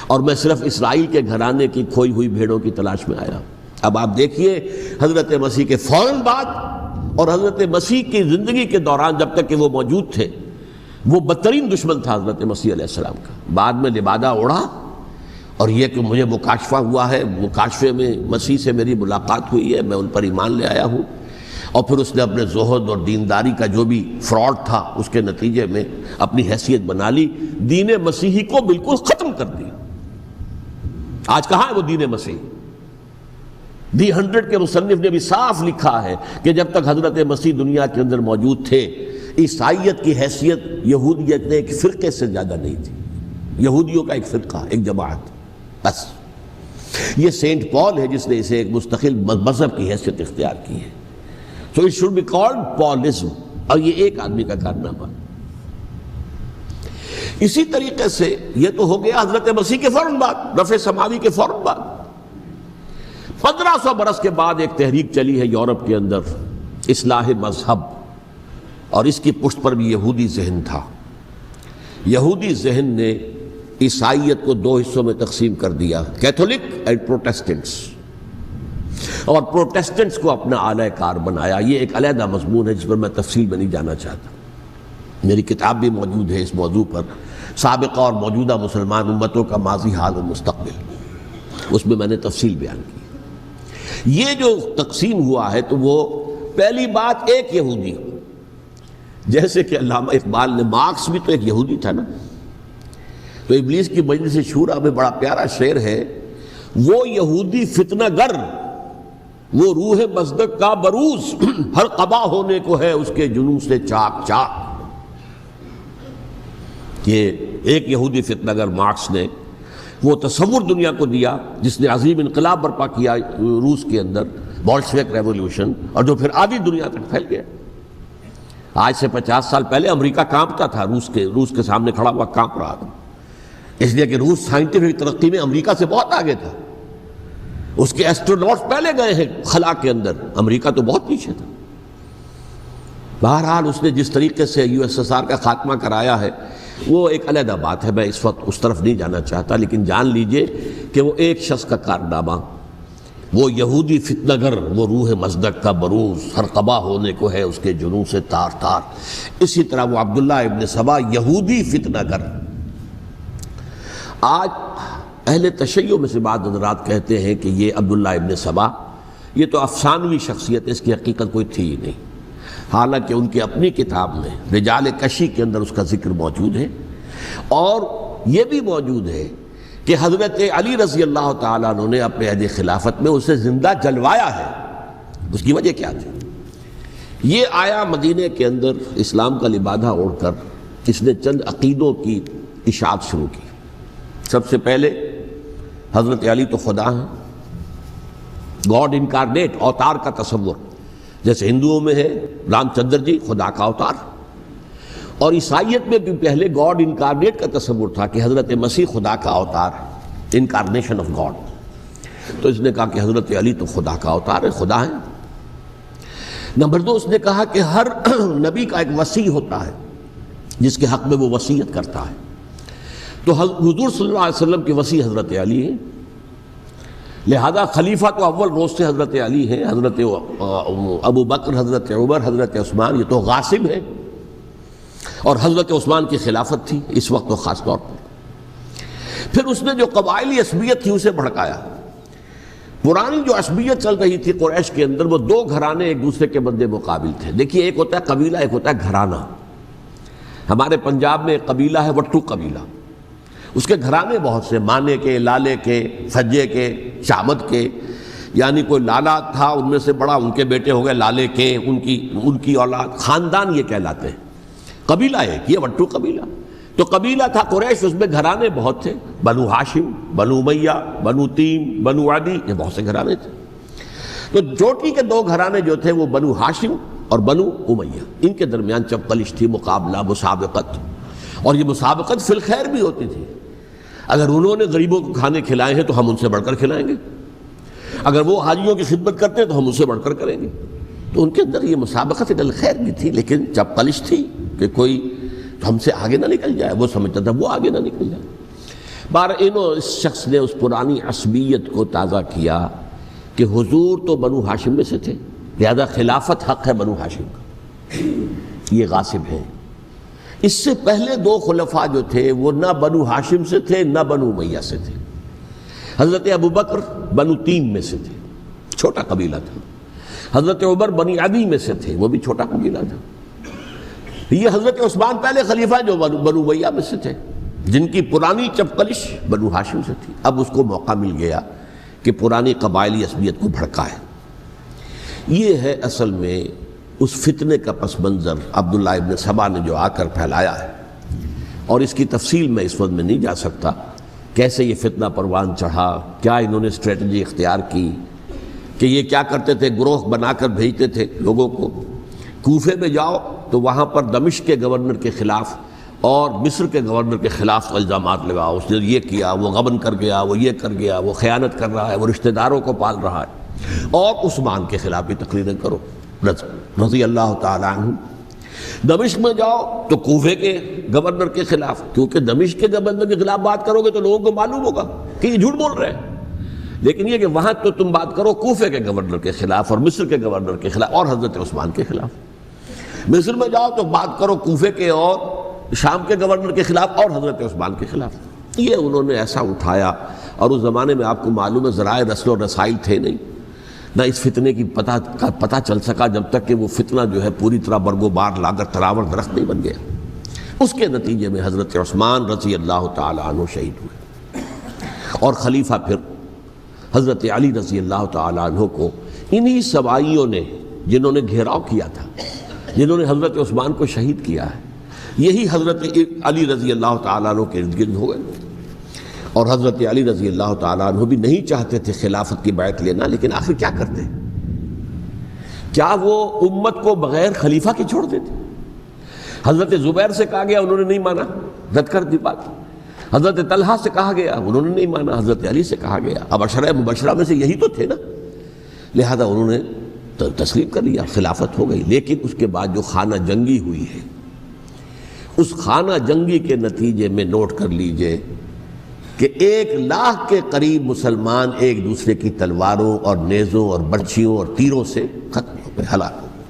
اور میں صرف اسرائیل کے گھرانے کی کھوئی ہوئی بھیڑوں کی تلاش میں آیا۔ اب آپ دیکھیے حضرت مسیح کے فوراً بعد اور حضرت مسیح کی زندگی کے دوران جب تک کہ وہ موجود تھے، وہ بدترین دشمن تھا حضرت مسیح علیہ السلام کا۔ بعد میں لبادہ اوڑھا، اور یہ کہ مجھے مکاشفہ ہوا ہے، مکاشفے میں مسیح سے میری ملاقات ہوئی ہے، میں ان پر ایمان لے آیا ہوں، اور پھر اس نے اپنے زہد اور دینداری کا جو بھی فراڈ تھا اس کے نتیجے میں اپنی حیثیت بنا لی، دین مسیحی کو بالکل ختم کر دیا۔ آج کہاں ہے وہ دین مسیحی؟ دی 100 کے مصنف نے بھی صاف لکھا ہے کہ جب تک حضرت مسیح دنیا کے اندر موجود تھے عیسائیت کی حیثیت یہودیت نے ایک فرقے سے زیادہ نہیں تھی، یہودیوں کا ایک فرقہ، ایک جماعت بس۔ یہ سینٹ پال ہے جس نے اسے ایک مستقل مذہب کی حیثیت اختیار کی ہے۔ So it should be called Paulism، اور یہ ایک آدمی کا کارنامہ۔ اسی طریقے سے یہ تو ہو گیا حضرت مسیح کے فوراً بعد، رفع سماوی کے فوراً بعد۔ 1500 برس کے بعد ایک تحریک چلی ہے یورپ کے اندر، اصلاح مذہب، اور اس کی پشت پر بھی یہودی ذہن تھا۔ یہودی ذہن نے عیسائیت کو 2 حصوں میں تقسیم کر دیا، کیتھولک اینڈ پروٹیسٹنٹس، اور پروٹیسٹنٹس کو اپنا اعلی کار بنایا۔ یہ ایک علیحدہ مضمون ہے جس پر میں تفصیل میں نہیں جانا چاہتا، میری کتاب بھی موجود ہے اس موضوع پر، سابقہ اور موجودہ مسلمان امتوں کا ماضی، حال و مستقبل، اس میں نے تفصیل بیان کی۔ یہ جو تقسیم ہوا ہے تو وہ پہلی بات ایک یہودی، جیسے کہ علامہ اقبال نے، مارکس بھی تو ایک یہودی تھا نا، تو ابلیس کی مجلس شورا میں بڑا پیارا شعر ہے، وہ یہودی فتنہ گر، وہ روح مصدق کا بروز، ہر قبا ہونے کو ہے اس کے جنون سے چاک چاک۔ یہ ایک یہودی فتنہ گر مارکس نے وہ تصور دنیا کو دیا جس نے عظیم انقلاب برپا کیا روس کے اندر، بولشوک ریولوشن، اور جو پھر آدھی دنیا تک پھیل گیا۔ آج سے 50 سال پہلے امریکہ کانپتا تھا، روس کے سامنے کھڑا ہوا کانپ رہا تھا، اس لیے کہ روس سائنٹیفک ترقی میں امریکہ سے بہت آگے تھا، اس کے ایسٹروناٹس پہلے گئے ہیں خلا کے اندر، امریکہ تو بہت پیچھے تھا۔ بہرحال اس نے جس طریقے سے USSR کا خاتمہ کرایا ہے وہ ایک علیحدہ بات ہے، میں اس وقت اس طرف نہیں جانا چاہتا، لیکن جان لیجئے کہ وہ ایک شخص کا کارنامہ، وہ یہودی فتنہ گر، وہ روح مصدق کا بروز، ہر قبا ہونے کو ہے اس کے جنون سے تار تار۔ اسی طرح وہ عبداللہ ابن سبا یہودی فتنہ گر۔ آج اہل تشیع میں سے بعض حضرات کہتے ہیں کہ یہ عبداللہ ابن سبا یہ تو افسانوی شخصیت ہے، اس کی حقیقت کوئی تھی ہی نہیں، حالانکہ ان کی اپنی کتاب میں رجال کشی کے اندر اس کا ذکر موجود ہے، اور یہ بھی موجود ہے کہ حضرت علی رضی اللہ تعالیٰ عنہ نے اپنے عہد خلافت میں اسے زندہ جلوایا ہے۔ اس کی وجہ کیا تھی؟ یہ آیا مدینے کے اندر اسلام کا لبادہ اوڑھ کر، اس نے چند عقیدوں کی اشاعت شروع کی۔ سب سے پہلے حضرت علی تو خدا ہیں، گاڈ انکارنیٹ، اوتار کا تصور، جیسے ہندوؤں میں ہے رام چندر جی خدا کا اوتار، اور عیسائیت میں بھی پہلے گاڈ انکارنیٹ کا تصور تھا کہ حضرت مسیح خدا کا اوتار ہے، انکارنیشن آف گاڈ۔ تو اس نے کہا کہ حضرت علی تو خدا کا اوتار ہے، خدا ہے۔ نمبر 2، اس نے کہا کہ ہر نبی کا ایک وصی ہوتا ہے جس کے حق میں وہ وصیت کرتا ہے، تو حضور صلی اللہ علیہ وسلم کے وصی حضرت علی ہیں، لہذا خلیفہ تو اول روز سے حضرت علی ہیں، حضرت ابو بکر، حضرت عمر، حضرت عثمان یہ تو غاصب ہیں، اور حضرت عثمان کی خلافت تھی اس وقت تو خاص طور پر۔ پھر اس نے جو قبائلی عصبیت تھی اسے بھڑکایا۔ پرانی جو عصبیت چل رہی تھی قریش کے اندر، وہ 2 گھرانے ایک دوسرے کے مد مقابل تھے۔ دیکھیے، ایک ہوتا ہے قبیلہ، ایک ہوتا ہے گھرانہ۔ ہمارے پنجاب میں ایک قبیلہ ہے وٹو قبیلہ، اس کے گھرانے بہت سے، مانے کے، لالے کے، سجے کے، شامت کے، یعنی کوئی لالا تھا ان میں سے بڑا، ان کے بیٹے ہو گئے لالے کے، ان کی اولاد، خاندان یہ کہلاتے ہیں۔ قبیلہ ایک، یہ وٹو قبیلہ۔ تو قبیلہ تھا قریش، اس میں گھرانے بہت تھے، بنو ہاشم، بنو امیہ، بنو تیم، بنو عدی، یہ بہت سے گھرانے تھے۔ تو چوٹی کے 2 گھرانے جو تھے وہ بنو ہاشم اور بنو امیہ، ان کے درمیان چپقلش تھی، مقابلہ، مسابقت، اور یہ مسابقت فی الخیر بھی ہوتی تھی۔ اگر انہوں نے غریبوں کو کھانے کھلائے ہیں تو ہم ان سے بڑھ کر کھلائیں گے، اگر وہ حاجیوں کی خدمت کرتے ہیں تو ہم ان سے بڑھ کر کریں گے۔ تو ان کے اندر یہ مسابقت خیر بھی تھی، لیکن چپقلش تھی کہ کوئی ہم سے آگے نہ نکل جائے، وہ سمجھتا تھا وہ آگے نہ نکل جائے۔ اس شخص نے اس پرانی عصبیت کو تازہ کیا کہ حضور تو بنو ہاشم میں سے تھے، لہذا خلافت حق ہے بنو ہاشم کا، یہ غاصب ہیں۔ اس سے پہلے 2 خلفاء جو تھے وہ نہ بنو ہاشم سے تھے نہ بنو امیہ سے تھے۔ حضرت ابو بکر بنو تیم میں سے تھے، چھوٹا قبیلہ تھا۔ حضرت عمر بنی عدی میں سے تھے، وہ بھی چھوٹا قبیلہ تھا۔ یہ حضرت عثمان پہلے خلیفہ جو بنو امیہ میں سے تھے، جن کی پرانی چپقلش بنو ہاشم سے تھی۔ اب اس کو موقع مل گیا کہ پرانی قبائلی عصبیت کو بھڑکائے۔ یہ ہے اصل میں اس فتنے کا پس منظر عبداللہ ابن سبا نے جو آ کر پھیلایا ہے، اور اس کی تفصیل میں اس وقت میں نہیں جا سکتا، کیسے یہ فتنہ پروان چڑھا، کیا انہوں نے اسٹریٹجی اختیار کی، کہ یہ کیا کرتے تھے، گروہ بنا کر بھیجتے تھے لوگوں کو، کوفے میں جاؤ تو وہاں پر دمشق کے گورنر کے خلاف اور مصر کے گورنر کے خلاف الزامات لگاؤ، اس نے یہ کیا، وہ غبن کر گیا، وہ یہ کر گیا، وہ خیانت کر رہا ہے، وہ رشتہ داروں کو پال رہا ہے، اور عثمان کے خلاف بھی تقریریں کرو رضی اللہ تعالیٰ عنہ۔ دمشق میں جاؤ تو کوفے کے گورنر کے خلاف، کیونکہ دمشق کے گورنر کے خلاف بات کرو گے تو لوگوں کو معلوم ہوگا کہ یہ جھوٹ بول رہے ہیں، لیکن یہ کہ وہاں تو تم بات کرو کوفے کے گورنر کے خلاف اور مصر کے گورنر کے خلاف اور حضرت عثمان کے خلاف۔ مصر میں جاؤ تو بات کرو کوفے کے اور شام کے گورنر کے خلاف اور حضرت عثمان کے خلاف۔ یہ انہوں نے ایسا اٹھایا، اور اس زمانے میں آپ کو معلوم ہے ذرائع رسل و رسائل تھے نہیں، نہ اس فتنے کی پتہ چل سکا جب تک کہ وہ فتنہ جو ہے پوری طرح برگ و بار لا کر تراور درخت نہیں بن گیا۔ اس کے نتیجے میں حضرت عثمان رضی اللہ تعالیٰ عنہ شہید ہوئے، اور خلیفہ پھر حضرت علی رضی اللہ تعالیٰ عنہ کو انہی سوائیوں نے، جنہوں نے گھیراؤ کیا تھا، جنہوں نے حضرت عثمان کو شہید کیا ہے، یہی حضرت علی رضی اللہ تعالیٰ عنہ کے ارد گرد ہو گئے۔ اور حضرت علی رضی اللہ تعالیٰ عنہ بھی نہیں چاہتے تھے خلافت کی بیعت لینا، لیکن آخر کیا کرتے؟ کیا وہ امت کو بغیر خلیفہ کے چھوڑ دیتے؟ حضرت زبیر سے کہا گیا، انہوں نے نہیں مانا، رد کر دی بات۔ حضرت طلحہ سے کہا گیا، انہوں نے نہیں مانا۔ حضرت علی سے کہا گیا، اب عشرہ مبشرہ میں سے یہی تو تھے نا، لہذا انہوں نے تسلیم کر لیا، خلافت ہو گئی۔ لیکن اس کے بعد جو خانہ جنگی ہوئی ہے، اس خانہ جنگی کے نتیجے میں نوٹ کر لیجئے کہ 1,00,000 کے قریب مسلمان ایک دوسرے کی تلواروں اور نیزوں اور برچھیوں اور تیروں سے ختم ہو گئے، ہلاک ہو گئے۔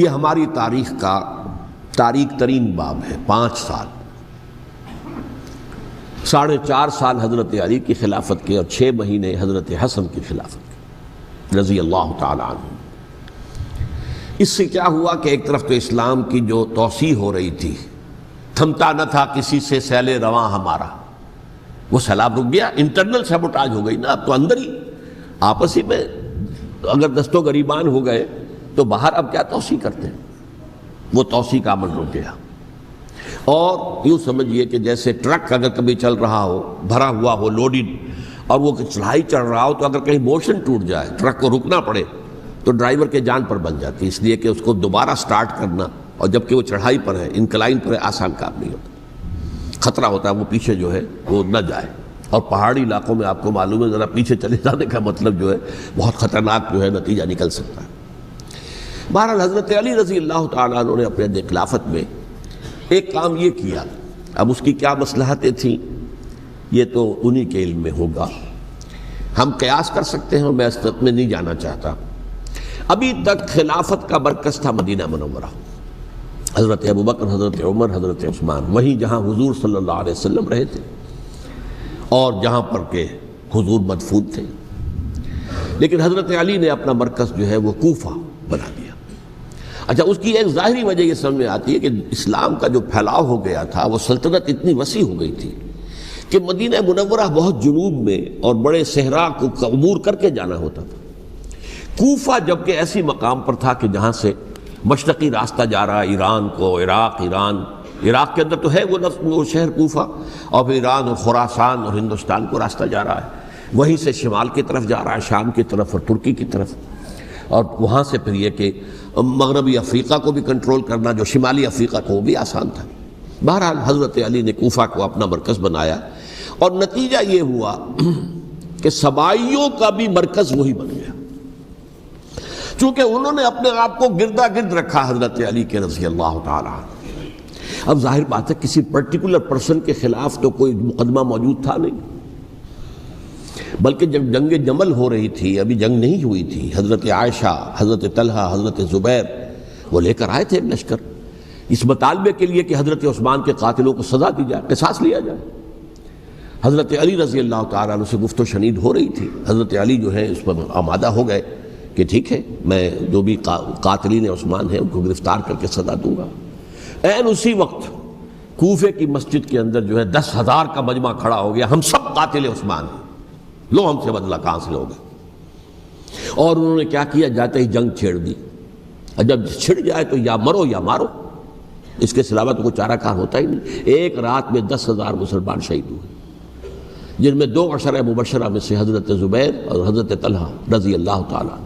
یہ ہماری تاریخ کا تاریک ترین باب ہے۔ 5 سال، 4.5 سال حضرت علی کی خلافت کے، اور 6 مہینے حضرت حسن کی خلافت کے رضی اللہ تعالیٰ عنہ۔ اس سے کیا ہوا کہ ایک طرف تو اسلام کی جو توسیع ہو رہی تھی، تھمتا نہ تھا کسی سے سیل رواں ہمارا، وہ سیلاب رک گیا، انٹرنل سیبوٹاج ہو گئی نا، اب تو اندر ہی آپس ہی میں اگر دست و گریبان ہو گئے تو باہر اب کیا توسیع کرتے ہیں، وہ توسیع کا عمل رک گیا۔ اور یوں سمجھیے کہ جیسے ٹرک اگر کبھی چل رہا ہو، بھرا ہوا ہو، لوڈڈ، اور وہ چڑھائی چڑھ رہا ہو، تو اگر کہیں موشن ٹوٹ جائے، ٹرک کو رکنا پڑے، تو ڈرائیور کے جان پر بن جاتی، اس لیے کہ اس کو دوبارہ سٹارٹ کرنا، اور جبکہ وہ چڑھائی پر ہے، انکلائن پر ہے، آسان کام نہیں ہوتا، خطرہ ہوتا ہے وہ پیچھے جو ہے وہ نہ جائے۔ اور پہاڑی علاقوں میں آپ کو معلوم ہے ذرا پیچھے چلے جانے کا مطلب جو ہے بہت خطرناک جو ہے نتیجہ نکل سکتا ہے۔ بہرحال حضرت علی رضی اللہ تعالیٰ عنہ نے اپنے خلافت میں ایک کام یہ کیا، اب اس کی کیا مصلحتیں تھیں یہ تو انہی کے علم میں ہوگا، ہم قیاس کر سکتے ہیں، اور میں اس تک میں نہیں جانا چاہتا۔ ابھی تک خلافت کا مرکز تھا مدینہ منورہ، حضرت ابوبکر، حضرت عمر، حضرت عثمان، وہیں جہاں حضور صلی اللہ علیہ وسلم رہے تھے اور جہاں پر کہ حضور مدفون تھے۔ لیکن حضرت علی نے اپنا مرکز جو ہے وہ کوفہ بنا دیا۔ اچھا، اس کی ایک ظاہری وجہ یہ سمجھ میں آتی ہے کہ اسلام کا جو پھیلاؤ ہو گیا تھا، وہ سلطنت اتنی وسیع ہو گئی تھی کہ مدینہ منورہ بہت جنوب میں اور بڑے صحرا کو عبور کر کے جانا ہوتا تھا۔ کوفہ جبکہ ایسی مقام پر تھا کہ جہاں سے مشرقی راستہ جا رہا ہے ایران کو، عراق کے اندر تو ہے وہ شہر کوفہ، اور پھر ایران اور خراسان اور ہندوستان کو راستہ جا رہا ہے، وہیں سے شمال کی طرف جا رہا ہے، شام کی طرف اور ترکی کی طرف، اور وہاں سے پھر یہ کہ مغربی افریقہ کو بھی کنٹرول کرنا، جو شمالی افریقہ کو، وہ بھی آسان تھا۔ بہرحال حضرت علی نے کوفہ کو اپنا مرکز بنایا، اور نتیجہ یہ ہوا کہ سبائیوں کا بھی مرکز وہی بن گیا، چونکہ انہوں نے اپنے آپ کو گردا گرد رکھا حضرت علی کے رضی اللہ تعالیٰ عنہ۔ اب ظاہر بات ہے کسی پرٹیکولر پرسن کے خلاف تو کوئی مقدمہ موجود تھا نہیں، بلکہ جب جنگ جمل ہو رہی تھی، ابھی جنگ نہیں ہوئی تھی، حضرت عائشہ، حضرت طلحہ، حضرت زبیر وہ لے کر آئے تھے لشکر اس مطالبے کے لیے کہ حضرت عثمان کے قاتلوں کو سزا دی جائے، قصاص لیا جائے۔ حضرت علی رضی اللہ تعالیٰ عنہ سے گفت و شنید ہو رہی تھی، حضرت علی جو ہے اس پر آمادہ ہو گئے کہ ٹھیک ہے، میں جو بھی قاتلین عثمان ہیں ان کو گرفتار کر کے سزا دوں گا۔ عین اسی وقت کوفے کی مسجد کے اندر جو ہے 10,000 کا مجمع کھڑا ہو گیا، ہم سب قاتل عثمان ہیں، لو ہم سے بدلہ کہاں سے لوگے. اور انہوں نے کیا کیا, جاتے ہی جنگ چھیڑ دی. اور جب چھڑ جائے تو یا مرو یا مارو, اس کے سلاوہ تو کوئی چارہ کار ہوتا ہی نہیں. ایک رات میں 10,000 مسلمان شہید ہوئے, جن میں 2 عشرہ مبشرہ میں سے حضرت زبیر اور حضرت طلحہ رضی اللہ تعالیٰ.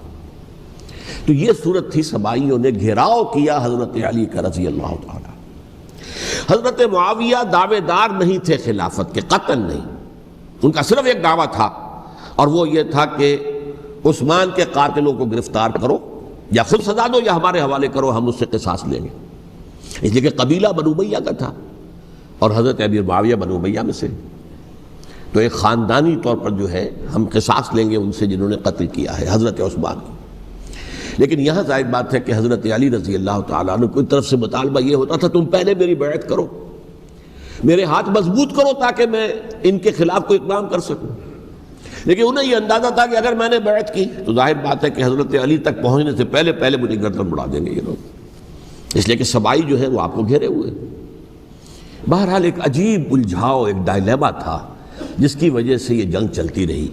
تو یہ صورت تھی, سبائیوں نے گھیراؤ کیا حضرت علی کا رضی اللہ تعالیٰ. حضرت معاویہ دعوے دار نہیں تھے خلافت کے, قطعاً نہیں. ان کا صرف ایک دعویٰ تھا, اور وہ یہ تھا کہ عثمان کے قاتلوں کو گرفتار کرو, یا خود سزا دو یا ہمارے حوالے کرو, ہم اس سے قصاص لیں گے. اس لیے کہ قبیلہ بنو امیہ کا تھا اور حضرت امیر معاویہ بنو امیہ میں سے, تو ایک خاندانی طور پر جو ہے ہم قصاص لیں گے ان سے جنہوں نے قتل کیا ہے حضرت عثمان کو. لیکن یہاں ظاہر بات ہے کہ حضرت علی رضی اللہ تعالیٰ عنہ کی طرف سے مطالبہ یہ ہوتا تھا, تم پہلے میری بیعت کرو, میرے ہاتھ مضبوط کرو تاکہ میں ان کے خلاف کوئی اقدام کر سکوں. لیکن انہیں یہ اندازہ تھا کہ اگر میں نے بیعت کی تو ظاہر بات ہے کہ حضرت علی تک پہنچنے سے پہلے مجھے گردن بڑھا دیں گے یہ لوگ, اس لیے کہ سبائی جو ہے وہ آپ کو گھیرے ہوئے. بہرحال ایک عجیب الجھاؤ, ایک ڈائلیما تھا جس کی وجہ سے یہ جنگ چلتی رہی.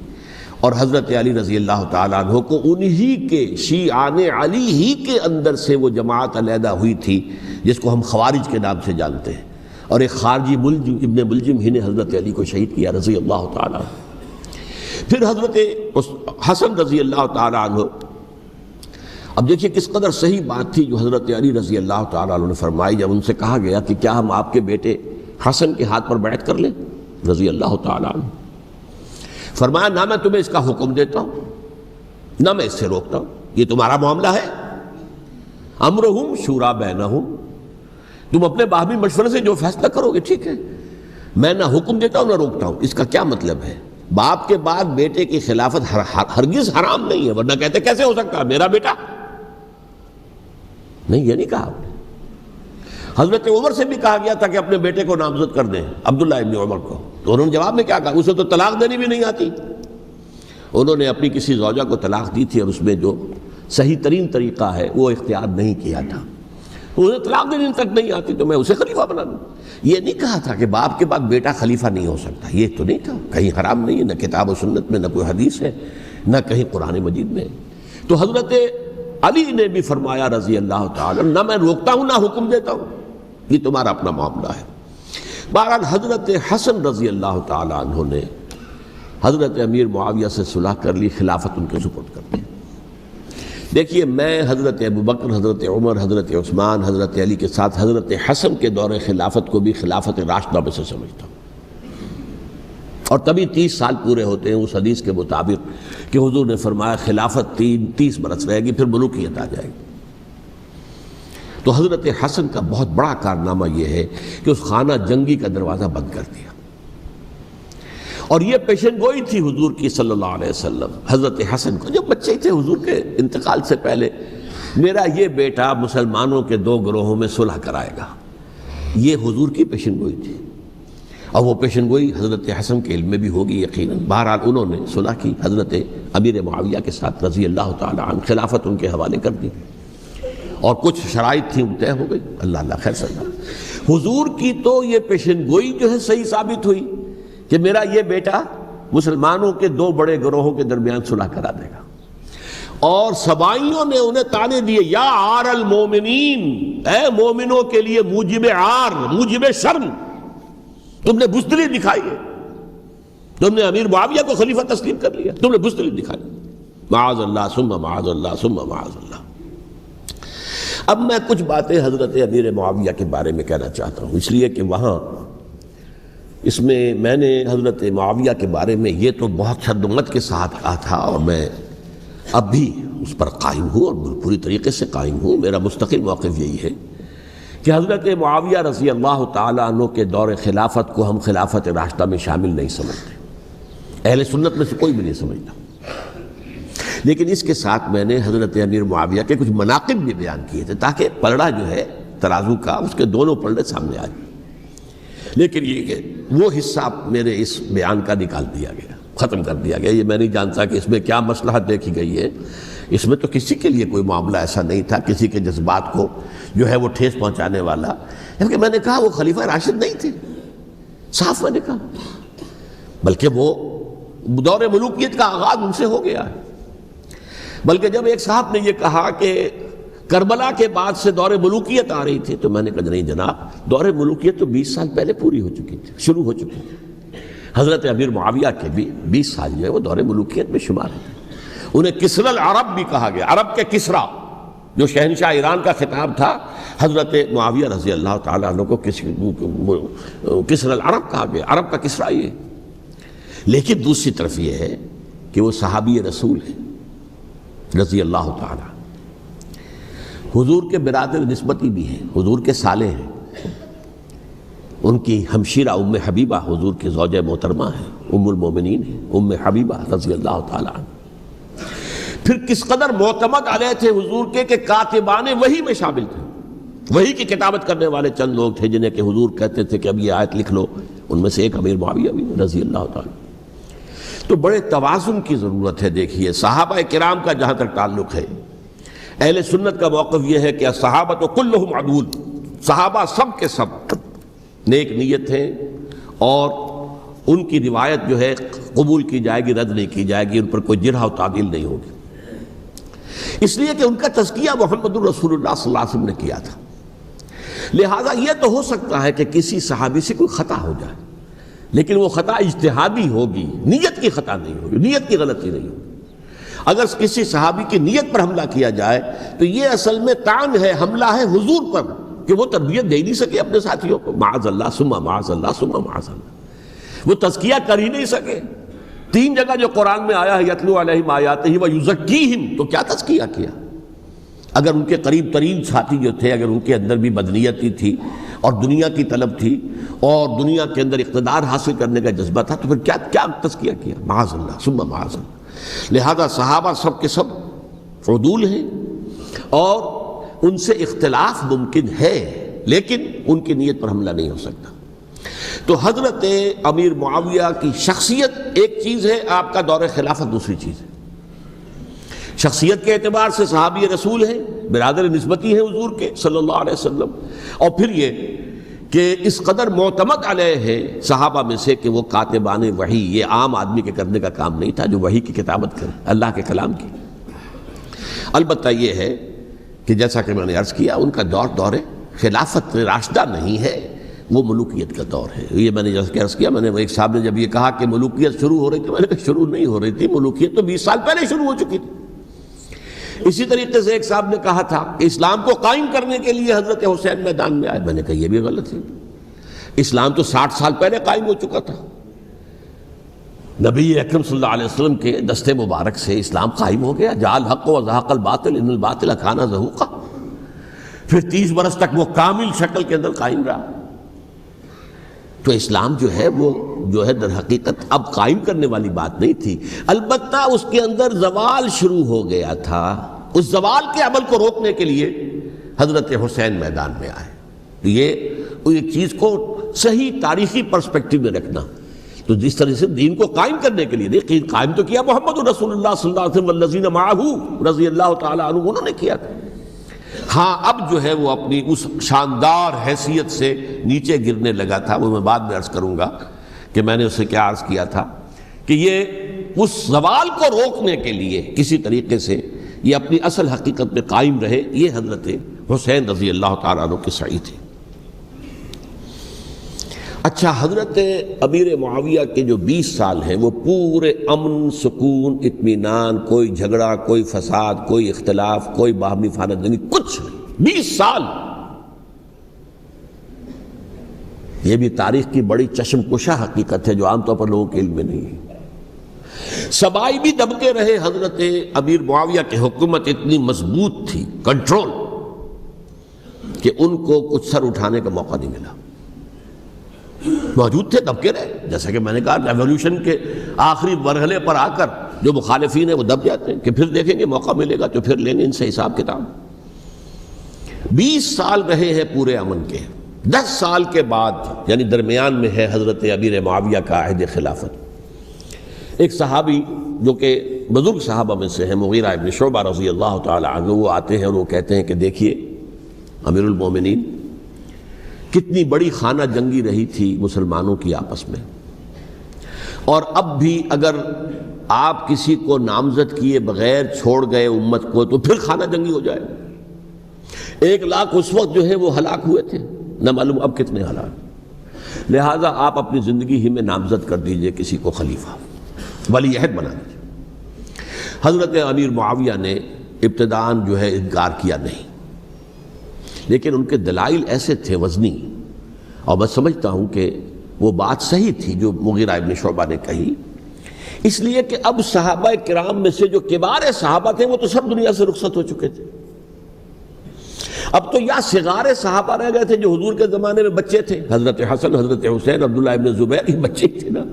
اور حضرت علی رضی اللہ تعالیٰ عنہ کو انہی کے شیعان علی ہی کے اندر سے وہ جماعت علیحدہ ہوئی تھی جس کو ہم خوارج کے نام سے جانتے ہیں, اور ایک خارجی ملجم ابن ملجم ہی نے حضرت علی کو شہید کیا رضی اللہ تعالیٰ عنہ. پھر حضرت حسن رضی اللہ تعالیٰ عنہ, اب دیکھیے کس قدر صحیح بات تھی جو حضرت علی رضی اللہ تعالیٰ عنہ نے فرمائی جب ان سے کہا گیا کہ کیا ہم آپ کے بیٹے حسن کے ہاتھ پر بیعت کر لیں رضی اللہ تعالیٰ عنہ. فرمایا نہ میں تمہیں اس کا حکم دیتا ہوں نہ میں اس سے روکتا ہوں, یہ تمہارا معاملہ ہے. امرہم شورا بینہم, تم اپنے باہمی مشورے سے جو فیصلہ کرو گے ٹھیک ہے, میں نہ حکم دیتا ہوں نہ روکتا ہوں. اس کا کیا مطلب ہے؟ باپ کے بعد بیٹے کی خلافت ہرگز حرام نہیں ہے, ورنہ کہتے کیسے ہو سکتا ہے میرا بیٹا, نہیں یہ نہیں کہا آپ نے. حضرت عمر سے بھی کہا گیا تھا کہ اپنے بیٹے کو نامزد کر دیں, عبداللہ ابن عمر کو, تو انہوں نے جواب میں کیا کہا, اسے تو طلاق دینی بھی نہیں آتی. انہوں نے اپنی کسی زوجہ کو طلاق دی تھی اور اس میں جو صحیح ترین طریقہ ہے وہ اختیار نہیں کیا تھا, انہیں طلاق دینی تک نہیں آتی تو میں اسے خلیفہ بنا دوں. یہ نہیں کہا تھا کہ باپ کے بعد بیٹا خلیفہ نہیں ہو سکتا, یہ تو نہیں تھا, کہیں حرام نہیں ہے, نہ کتاب و سنت میں, نہ کوئی حدیث ہے, نہ کہیں قرآن مجید میں. تو حضرت علی نے بھی فرمایا رضی اللہ تعالیٰ, نہ میں روکتا ہوں نہ حکم دیتا ہوں, یہ تمہارا اپنا معاملہ ہے. بہرحال حضرت حسن رضی اللہ تعالیٰ عنہ نے حضرت امیر معاویہ سے صلح کر لی, خلافت ان کے سپرد کر دی. دیکھیے میں حضرت ابوبکر, حضرت عمر, حضرت عثمان, حضرت علی کے ساتھ حضرت حسن کے دور خلافت کو بھی خلافت راشدہ میں سے سمجھتا ہوں. اور تبھی 30 سال پورے ہوتے ہیں اس حدیث کے مطابق کہ حضور نے فرمایا خلافت 30 برس رہے گی, پھر ملوکیت آ جائے گی. تو حضرت حسن کا بہت بڑا کارنامہ یہ ہے کہ اس خانہ جنگی کا دروازہ بند کر دیا, اور یہ پیشن گوئی تھی حضور کی صلی اللہ علیہ وسلم حضرت حسن کو جب بچے تھے حضور کے انتقال سے پہلے, میرا یہ بیٹا مسلمانوں کے 2 گروہوں میں صلح کرائے گا, یہ حضور کی پیشن گوئی تھی. اور وہ پیشن گوئی حضرت حسن کے علم میں بھی ہوگی یقیناً. بہرحال انہوں نے صلح کی حضرت امیر معاویہ کے ساتھ رضی اللہ تعالیٰ عنہ, خلافت ان کے حوالے کر دی, اور کچھ شرائط تھیں طے ہو گئی. اللہ خیر صلی. حضور کی تو یہ پیشن گوئی جو ہے صحیح ثابت ہوئی کہ میرا یہ بیٹا مسلمانوں کے 2 بڑے گروہوں کے درمیان صلح کرا دے گا. اور سبائیوں نے انہیں تانے دیے, یا عار المومنین, اے مومنوں کے لیے موجب عار, موجب شرم, تم نے بزدلی دکھائی ہے, تم نے امیر معاویہ کو خلیفہ تسلیم کر لیا, تم نے بزدلی دکھائی. معاذ اللہ ثم معاذ اللہ ثم معاذ اللہ. اب میں کچھ باتیں حضرت امیر معاویہ کے بارے میں کہنا چاہتا ہوں, اس لیے کہ وہاں اس میں میں نے حضرت معاویہ کے بارے میں یہ تو بہت شدت کے ساتھ کہا تھا, اور میں اب بھی اس پر قائم ہوں اور پوری طریقے سے قائم ہوں. میرا مستقل موقف یہی ہے کہ حضرت معاویہ رضی اللہ تعالیٰ عنہ کے دور خلافت کو ہم خلافت راشدہ میں شامل نہیں سمجھتے, اہل سنت میں سے کوئی بھی نہیں سمجھتا. لیکن اس کے ساتھ میں نے حضرت امیر معاویہ کے کچھ مناقب بھی بیان کیے تھے تاکہ پلڑا جو ہے ترازو کا اس کے دونوں پلڑے سامنے آ جائیں. لیکن یہ کہ وہ حصہ میرے اس بیان کا نکال دیا گیا, ختم کر دیا گیا. یہ میں نہیں جانتا کہ اس میں کیا مصلحت دیکھی گئی ہے. اس میں تو کسی کے لیے کوئی معاملہ ایسا نہیں تھا, کسی کے جذبات کو جو ہے وہ ٹھیس پہنچانے والا. کیونکہ میں نے کہا وہ خلیفہ راشد نہیں تھے, صاف میں نے کہا, بلکہ وہ دور ملوکیت کا آغاز ان سے ہو گیا ہے۔ بلکہ جب ایک صاحب نے یہ کہا کہ کربلا کے بعد سے دور ملوکیت آ رہی تھی، تو میں نے کہا نہیں جناب، دور ملوکیت تو 20 سال پہلے پوری ہو چکی تھی، شروع ہو چکی تھی۔ حضرت امیر معاویہ کے بھی 20 سال جو ہے وہ دور ملوکیت میں شمار ہے۔ انہیں کسری العرب بھی کہا گیا، عرب کے کسریٰ، جو شہنشاہ ایران کا خطاب تھا، حضرت معاویہ رضی اللہ تعالیٰ عنہ کو کسری العرب کہا گیا، عرب کا کسریٰ یہ۔ لیکن دوسری طرف یہ ہے کہ وہ صحابی رسول ہے رضی اللہ تعالیٰ، حضور کے برادر نسبتی بھی ہیں، حضور کے سالے ہیں، ان کی ہمشیرہ ام حبیبہ حضور کی زوجہ محترمہ ہیں، ام المومنین ہیں ام حبیبہ رضی اللہ تعالیٰ عنہ۔ پھر کس قدر معتمد علیہ تھے حضور کے کہ کاتبان وحی میں شامل تھے، وحی کی کتابت کرنے والے چند لوگ تھے جنہیں کہ حضور کہتے تھے کہ اب یہ آیت لکھ لو، ان میں سے ایک امیر معاویہ بھی رضی اللہ تعالیٰ۔ تو بڑے توازن کی ضرورت ہے۔ دیکھیے صحابہ کرام کا جہاں تک تعلق ہے، اہل سنت کا موقف یہ ہے کہ صحابہ کلہم عدول، صحابہ سب کے سب نیک نیت ہیں، اور ان کی روایت جو ہے قبول کی جائے گی، رد نہیں کی جائے گی، ان پر کوئی جرح و تعدیل نہیں ہوگی، اس لیے کہ ان کا تزکیہ محمد الرسول اللہ صلی اللہ علیہ وسلم نے کیا تھا۔ لہٰذا یہ تو ہو سکتا ہے کہ کسی صحابی سے کوئی خطا ہو جائے، لیکن وہ خطا اجتہادی ہوگی، نیت کی خطا نہیں ہوگی، نیت کی غلطی نہیں ہوگی۔ اگر کسی صحابی کی نیت پر حملہ کیا جائے تو یہ اصل میں طعن ہے، حملہ ہے حضور پر کہ وہ تربیت دے ہی نہیں سکے اپنے ساتھیوں کو، معاذ اللہ ثم معاذ اللہ ثم معاذ اللہ، وہ تزکیہ کر ہی نہیں سکے۔ 3 جگہ جو قرآن میں آیا ہے یتلو علیہم آیاتہ ویزکیہم، تو کیا تزکیہ کیا؟ اگر ان کے قریب ترین ساتھی جو تھے، اگر ان کے اندر بھی بدنیتی تھی اور دنیا کی طلب تھی اور دنیا کے اندر اقتدار حاصل کرنے کا جذبہ تھا، تو پھر کیا تزکیہ کیا؟ معاذ اللہ ثم معاذ اللہ۔ لہذا صحابہ سب کے سب عدول ہیں، اور ان سے اختلاف ممکن ہے، لیکن ان کی نیت پر حملہ نہیں ہو سکتا۔ تو حضرت امیر معاویہ کی شخصیت ایک چیز ہے، آپ کا دور خلافت دوسری چیز ہے۔ شخصیت کے اعتبار سے صحابی رسول ہیں، برادر نسبتی ہیں حضور کے صلی اللہ علیہ وسلم، اور پھر یہ کہ اس قدر معتمد علیہ ہے صحابہ میں سے کہ وہ کاتبان وحی، یہ عام آدمی کے کرنے کا کام نہیں تھا جو وحی کی کتابت کرے، اللہ کے کلام کی۔ البتہ یہ ہے کہ جیسا کہ میں نے عرض کیا، ان کا دور خلافت راشدہ نہیں ہے، وہ ملوکیت کا دور ہے۔ یہ میں نے جیسا کہ عرض کیا، میں نے ایک صاحب نے جب یہ کہا کہ ملوکیت شروع ہو رہی تھی، میں نے کہا شروع نہیں ہو رہی تھی، ملوکیت تو 20 سال پہلے شروع ہو چکی تھی۔ اسی طریقے سے ایک صاحب نے کہا تھا کہ اسلام کو قائم کرنے کے لیے حضرت حسین میدان میں آئے، میں نے کہا یہ بھی غلط ہے، اسلام تو 60 سال پہلے قائم ہو چکا تھا، نبی اکرم صلی اللہ علیہ وسلم کے دستے مبارک سے اسلام قائم ہو گیا، جاء الحق وزهق الباطل ان الباطل کان زہوقا، پھر 30 برس تک وہ کامل شکل کے اندر قائم رہا۔ تو اسلام جو ہے وہ جو ہے در حقیقت اب قائم کرنے والی بات نہیں تھی، البتہ اس کے اندر زوال شروع ہو گیا تھا، اس زوال کے عمل کو روکنے کے لیے حضرت حسین میدان میں آئے۔ یہ ایک چیز کو صحیح تاریخی پرسپیکٹو میں رکھنا، تو جس طرح سے دین کو قائم کرنے کے لیے دیکھیں، قائم تو کیا محمد رسول اللہ صلی اللہ علیہ وسلم والذین معہ رضی اللہ تعالیٰ عنہ، انہوں نے کیا تھا۔ ہاں اب جو ہے وہ اپنی اس شاندار حیثیت سے نیچے گرنے لگا تھا، وہ میں بعد میں عرض کروں گا کہ میں نے اسے کیا عرض کیا تھا کہ یہ اس زوال کو روکنے کے لیے کسی طریقے سے یہ اپنی اصل حقیقت میں قائم رہے، یہ حضرت حسین رضی اللہ تعالیٰ عنہ کی سعی تھی۔ اچھا، حضرت امیر معاویہ کے جو 20 سال ہیں وہ پورے امن، سکون، اطمینان، کوئی جھگڑا، کوئی فساد، کوئی اختلاف، کوئی باہمی فانت جنگی، کچھ نہیں، 20 سال۔ یہ بھی تاریخ کی بڑی چشم کشا حقیقت ہے جو عام طور پر لوگوں کے علم میں نہیں ہے۔ سبائی بھی دبکے رہے، حضرت امیر معاویہ کی حکومت اتنی مضبوط تھی، کنٹرول، کہ ان کو کچھ سر اٹھانے کا موقع نہیں ملا، موجود تھے، دبکے رہے۔ جیسا کہ میں نے کہا، ریولوشن کے آخری مرحلے پر آ کر جو مخالفین ہیں وہ دب جاتے ہیں کہ پھر دیکھیں گے موقع ملے گا تو پھر لیں گے ان سے حساب کتاب۔ 20 سال رہے ہیں پورے امن کے، 10 سال کے بعد یعنی درمیان میں ہے حضرت امیر معاویہ کا عہد خلافت۔ ایک صحابی جو کہ بزرگ صحابہ میں سے ہیں، مغیرہ ابن شعبہ رضی اللہ تعالی عنہ، وہ آتے ہیں اور وہ کہتے ہیں کہ دیکھیے امیر المومنین، کتنی بڑی خانہ جنگی رہی تھی مسلمانوں کی آپس میں، اور اب بھی اگر آپ کسی کو نامزد کیے بغیر چھوڑ گئے امت کو تو پھر خانہ جنگی ہو جائے. 1 لاکھ اس وقت جو ہے وہ ہلاک ہوئے تھے، نہ معلوم اب کتنے ہلاک. لہٰذا آپ اپنی زندگی ہی میں نامزد کر دیجئے کسی کو خلیفہ، ولی عہد بنا دیجئے. حضرت امیر معاویہ نے ابتداءً جو ہے انکار کیا نہیں، لیکن ان کے دلائل ایسے تھے وزنی، اور میں سمجھتا ہوں کہ وہ بات صحیح تھی جو مغیرہ ابن شعبہ نے کہی، اس لیے کہ اب صحابہ کرام میں سے جو کبار صحابہ تھے وہ تو سب دنیا سے رخصت ہو چکے تھے. اب تو یا صغار صحابہ رہ گئے تھے جو حضور کے زمانے میں بچے تھے، حضرت حسن، حضرت حسین، عبداللہ ابن زبیر، یہ بچے ہی تھے نا،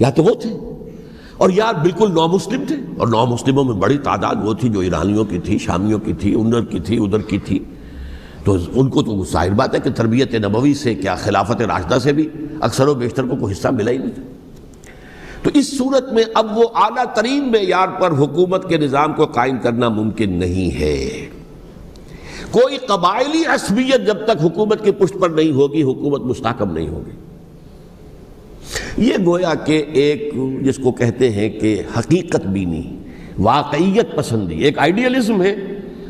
یا تو وہ تھے، اور یا بالکل نو مسلم تھے. اور نو مسلموں میں بڑی تعداد وہ تھی جو ایرانیوں کی تھی، شامیوں کی تھی، ادھر کی تھی، ادھر کی تھی. تو ان کو تو ظاہر بات ہے کہ تربیت نبوی سے کیا خلافت راشدہ سے بھی اکثر و بیشتر کو کوئی حصہ ملا ہی نہیں تھا. تو اس صورت میں اب وہ اعلیٰ ترین معیار پر حکومت کے نظام کو قائم کرنا ممکن نہیں ہے. کوئی قبائلی عصبیت جب تک حکومت کی پشت پر نہیں ہوگی حکومت مستحکم نہیں ہوگی. یہ گویا کہ ایک جس کو کہتے ہیں کہ حقیقت بینی، واقعیت پسندی، ایک آئیڈیلزم ہے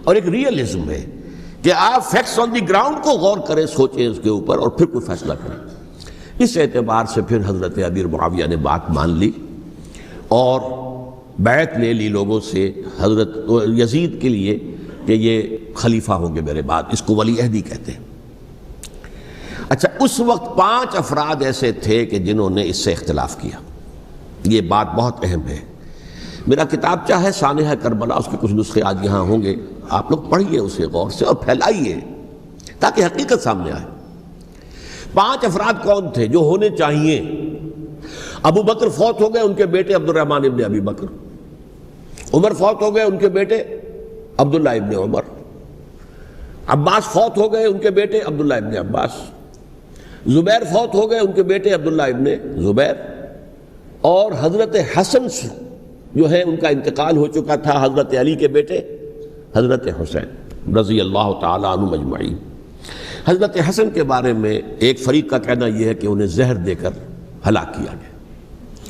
اور ایک ریئلزم ہے کہ آپ فیکٹس آن دی گراؤنڈ کو غور کریں، سوچیں اس کے اوپر اور پھر کوئی فیصلہ کریں. اس اعتبار سے پھر حضرت امیر معاویہ نے بات مان لی اور بیعت لے لی لوگوں سے حضرت یزید کے لیے کہ یہ خلیفہ ہوں گے میرے بعد. اس کو ولی عہدی کہتے ہیں. اچھا، اس وقت 5 افراد ایسے تھے کہ جنہوں نے اس سے اختلاف کیا. یہ بات بہت اہم ہے. میرا کتابچہ ہے سانحہ کربلا، اس کے کچھ نسخے آج یہاں ہوں گے، آپ لوگ پڑھیے اسے غور سے اور پھیلائیے تاکہ حقیقت سامنے آئے. 5 افراد کون تھے جو ہونے چاہیے؟ ابو بکر فوت ہو گئے، ان کے بیٹے عبد الرحمن ابن ابی بکر. عمر فوت ہو گئے، ان کے بیٹے عبداللہ ابن عمر. عباس فوت ہو گئے، ان کے بیٹے عبداللہ ابن عباس. زبیر فوت ہو گئے، ان کے بیٹے عبداللہ ابن زبیر. اور حضرت حسن جو ہے ان کا انتقال ہو چکا تھا، حضرت علی کے بیٹے حضرت حسین رضی اللہ تعالیٰ عنہ مجمعین. حضرت حسن کے بارے میں ایک فریق کا کہنا یہ ہے کہ انہیں زہر دے کر ہلاک کیا گیا.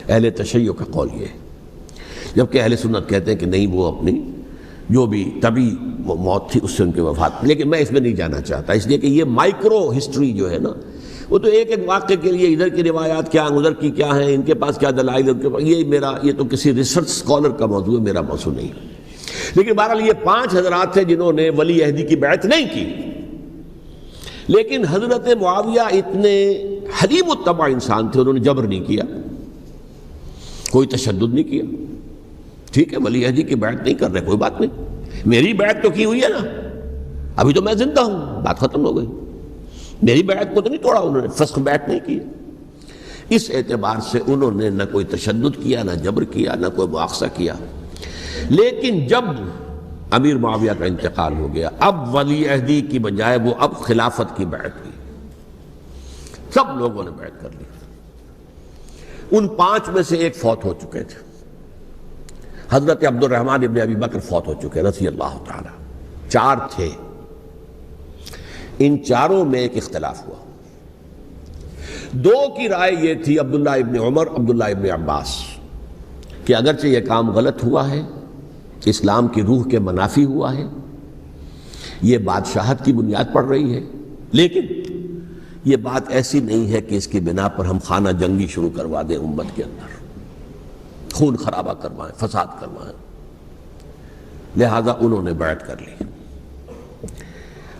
اہل تشیع کا قول یہ ہے، جبکہ اہل سنت کہتے ہیں کہ نہیں، وہ اپنی جو بھی طبی موت تھی اس سے ان کی وفات. لیکن میں اس میں نہیں جانا چاہتا، اس لیے کہ یہ مائکرو ہسٹری جو ہے نا، وہ تو ایک ایک واقعے کے لیے ادھر کی روایات کیا، ادھر کی کیا ہیں، ان کے پاس کیا دلائل، ان کے پاس یہ تو کسی ریسرچ اسکالر کا موضوع ہے، میرا موضوع نہیں ہے. لیکن بہرحال یہ 5 حضرات تھے جنہوں نے ولی عہدی کی بیعت نہیں کی. لیکن حضرت معاویہ اتنے حلیم الطبع انسان تھے، انہوں نے جبر نہیں کیا، کوئی تشدد نہیں کیا. ٹھیک ہے، ولی عہدی کی بیعت نہیں کر رہے، کوئی بات نہیں، میری بیعت تو کی ہوئی ہے نا، ابھی تو میں زندہ ہوں، بات ختم ہو گئی. میری بیعت کو تو نہیں توڑا انہوں نے، فسخ بیعت نہیں کی. اس اعتبار سے انہوں نے نہ کوئی تشدد کیا، نہ جبر کیا، نہ کوئی مواخذہ کیا. لیکن جب امیر معاویہ کا انتقال ہو گیا، اب ولی عہدی کی بجائے وہ اب خلافت کی بیعت ہوئی. سب لوگوں نے بیعت کر لی. ان 5 میں سے ایک فوت ہو چکے تھے، حضرت عبد الرحمن ابن ابی بکر فوت ہو چکے رضی اللہ تعالی. 4 تھے، ان 4 میں ایک اختلاف ہوا. 2 کی رائے یہ تھی، عبداللہ ابن عمر، عبداللہ ابن عباس، کہ اگرچہ یہ کام غلط ہوا ہے، اسلام کی روح کے منافی ہوا ہے، یہ بادشاہت کی بنیاد پڑ رہی ہے، لیکن یہ بات ایسی نہیں ہے کہ اس کی بنا پر ہم خانہ جنگی شروع کروا دیں، امت کے اندر خون خرابہ کروائیں، فساد کروائیں. لہذا انہوں نے بیعت کر لی.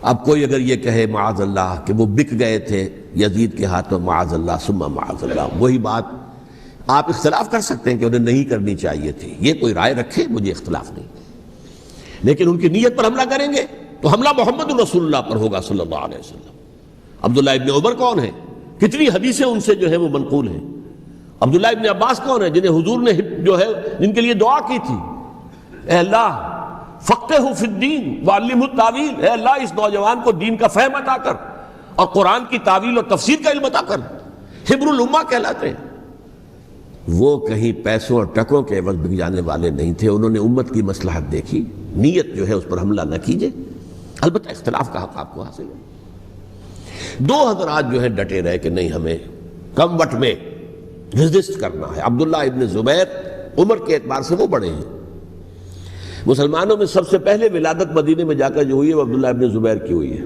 اب کوئی اگر یہ کہے معاذ اللہ کہ وہ بک گئے تھے یزید کے ہاتھوں، معاذ اللہ ثم معاذ اللہ، وہی بات آپ اختلاف کر سکتے ہیں کہ انہیں نہیں کرنی چاہیے تھی، یہ کوئی رائے رکھے، مجھے اختلاف نہیں. لیکن ان کی نیت پر حملہ کریں گے تو حملہ محمد الرسول اللہ پر ہوگا صلی اللہ علیہ وسلم. عبداللہ ابن عمر کون ہیں؟ کتنی حدیثیں ان سے جو ہے وہ منقول ہیں. عبداللہ ابن عباس کون ہیں؟ جنہیں حضور نے جو ہے جن کے لیے دعا کی تھی، اے اللہ فقہہ فی الدین وعلمہ التاویل، اے اللہ اس نوجوان کو دین کا فہم عطا کر اور قرآن کی تعویل اور تفسیر کا علم عطا کر. حبر الامہ کہلاتے ہیں. وہ کہیں پیسوں اور ٹکوں کے عوض بک جانے والے نہیں تھے. انہوں نے امت کی مصلحت دیکھی، نیت جو ہے اس پر حملہ نہ کیجیے. البتہ اختلاف کا حق آپ کو حاصل ہے. 2 حضرات جو ہے ڈٹے رہے کہ نہیں، ہمیں کم وٹ میں ریزسٹ کرنا ہے۔ عبداللہ ابن زبیر عمر کے اعتبار سے وہ بڑے ہیں، مسلمانوں میں سب سے پہلے ولادت مدینے میں جا کر جو ہوئی ہے وہ عبداللہ ابن زبیر کی ہوئی ہے۔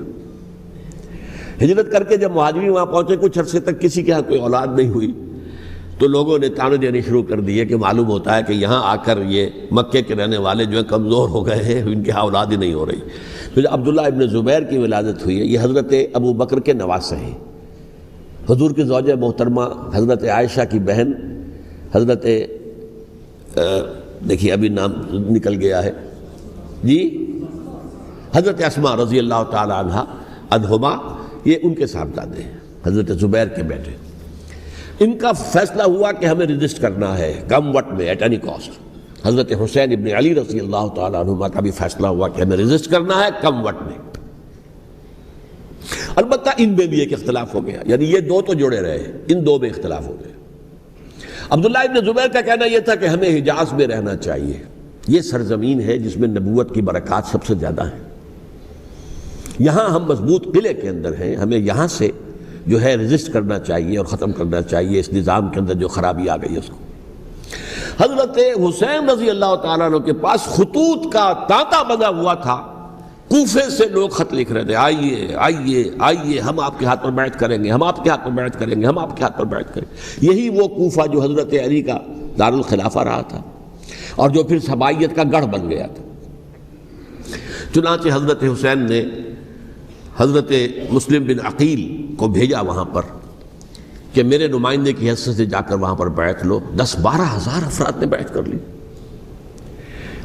ہجرت کر کے جب مہاجرین وہاں پہنچے کچھ عرصے تک کسی کے ہاں کوئی اولاد نہیں ہوئی تو لوگوں نے تانے دینے شروع کر دیے کہ معلوم ہوتا ہے کہ یہاں آ کر یہ مکے کے رہنے والے جو ہیں کمزور ہو گئے ہیں، ان کے ہاں اولاد ہی نہیں ہو رہی۔ پھر عبداللہ ابن زبیر کی ولادت ہوئی ہے، یہ حضرت ابو بکر کے نواسے ہیں، حضور کی زوجہ محترمہ حضرت عائشہ کی بہن حضرت دیکھیے ابھی نام نکل گیا ہے جی، حضرت اسماء رضی اللہ تعالی عنہ عنہما، یہ ان کے صاحبزادے ہیں، حضرت زبیر کے بیٹے۔ ان کا فیصلہ ہوا کہ ہمیں رجسٹ کرنا ہے کم وقت میں ایٹ اینی کاسٹ۔ حضرت حسین ابن علی رضی اللہ تعالی عنہما کا بھی فیصلہ ہوا کہ ہمیں رجسٹ کرنا ہے کم وقت میں۔ البتہ ان میں بھی ایک اختلاف ہو گیا، یعنی یہ دو تو جڑے رہے، ان دو میں اختلاف ہو گیا۔ عبداللہ ابن زبیر کا کہنا یہ تھا کہ ہمیں حجاز میں رہنا چاہیے، یہ سرزمین ہے جس میں نبوت کی برکات سب سے زیادہ ہیں، یہاں ہم مضبوط قلعے کے اندر ہیں، ہمیں یہاں سے جو ہے رجسٹ کرنا چاہیے اور ختم کرنا چاہیے اس نظام کے اندر جو خرابی آ گئی ہے اس کو۔ حضرت حسین رضی اللہ تعالیٰ عنہ کے پاس خطوط کا تانتا بنا ہوا تھا، کوفے سے لوگ خط لکھ رہے تھے، آئیے آئیے آئیے، ہم آپ کے ہاتھ پر بیعت کریں گے، ہم آپ کے ہاتھ پر بیعت کریں گے، ہم آپ کے ہاتھ پر بیعت کریں گے۔ یہی وہ کوفہ جو حضرت علی کا دارالخلافہ رہا تھا اور جو پھر سبائیت کا گڑھ بن گیا تھا۔ چنانچہ حضرت حسین نے حضرت مسلم بن عقیل کو بھیجا وہاں پر کہ میرے نمائندے کی حیثیت سے جا کر وہاں پر بیعت لو۔ 10-12 ہزار افراد نے بیعت کر لی،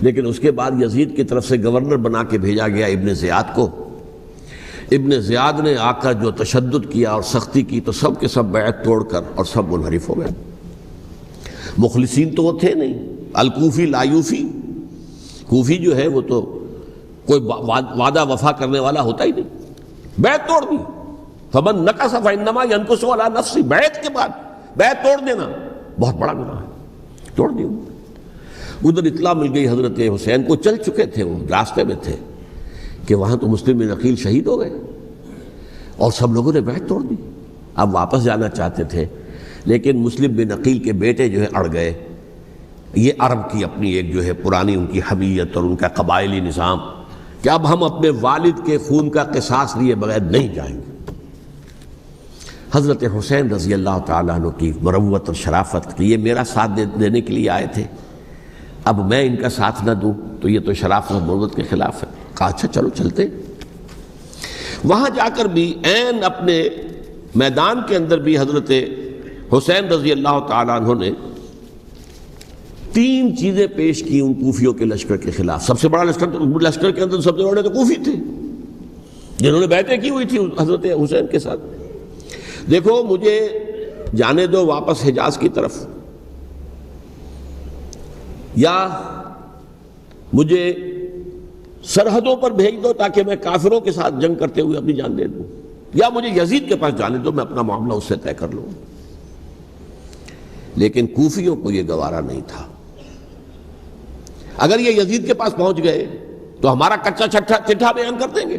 لیکن اس کے بعد یزید کی طرف سے گورنر بنا کے بھیجا گیا ابن زیاد کو۔ ابن زیاد نے آ کر جو تشدد کیا اور سختی کی تو سب کے سب بیعت توڑ کر اور سب منحرف ہو گئے۔ مخلصین تو وہ تھے نہیں، الکوفی لایوفی، کوفی جو ہے وہ تو کوئی وعدہ وفا کرنے والا ہوتا ہی نہیں، بیعت توڑ دی۔ فمن نقص فانما ينقص على نفسه، بیعت کے بعد بیعت توڑ دینا بہت بڑا گناہ ہے، توڑ دی۔ ادھر اطلاع مل گئی حضرت حسین کو، چل چکے تھے وہ، راستے میں تھے کہ وہاں تو مسلم بن عقیل شہید ہو گئے اور سب لوگوں نے بیعت توڑ دی۔ اب واپس جانا چاہتے تھے لیکن مسلم بن عقیل کے بیٹے جو ہے اڑ گئے۔ یہ عرب کی اپنی ایک جو ہے پرانی ان کی حمیت اور ان کا قبائلی نظام کہ اب ہم اپنے والد کے خون کا قصاص لیے بغیر نہیں جائیں گے۔ حضرت حسین رضی اللہ تعالیٰ عنہ کی مروت اور شرافت کہ یہ میرا ساتھ دینے کے لیے آئے تھے، اب میں ان کا ساتھ نہ دوں تو یہ تو شرافت اور مروت کے خلاف ہے۔ کہا اچھا چلو چلتے۔ وہاں جا کر بھی عین اپنے میدان کے اندر بھی حضرت حسین رضی اللہ تعالیٰ عنہ نے 3 چیزیں پیش کی ان کوفیوں کے لشکر کے خلاف۔ سب سے بڑا لشکر کے اندر سب سے بڑے تو کوفی تھے جنہوں نے بیعتیں کی ہوئی تھی حضرت حسین کے ساتھ۔ دیکھو مجھے جانے دو واپس حجاز کی طرف، یا مجھے سرحدوں پر بھیج دو تاکہ میں کافروں کے ساتھ جنگ کرتے ہوئے اپنی جان دے دوں، یا مجھے یزید کے پاس جانے دو، میں اپنا معاملہ اس سے طے کر لوں۔ لیکن کوفیوں کو یہ گوارا نہیں تھا۔ اگر یہ یزید کے پاس پہنچ گئے تو ہمارا کچا چٹھا بیان کر دیں گے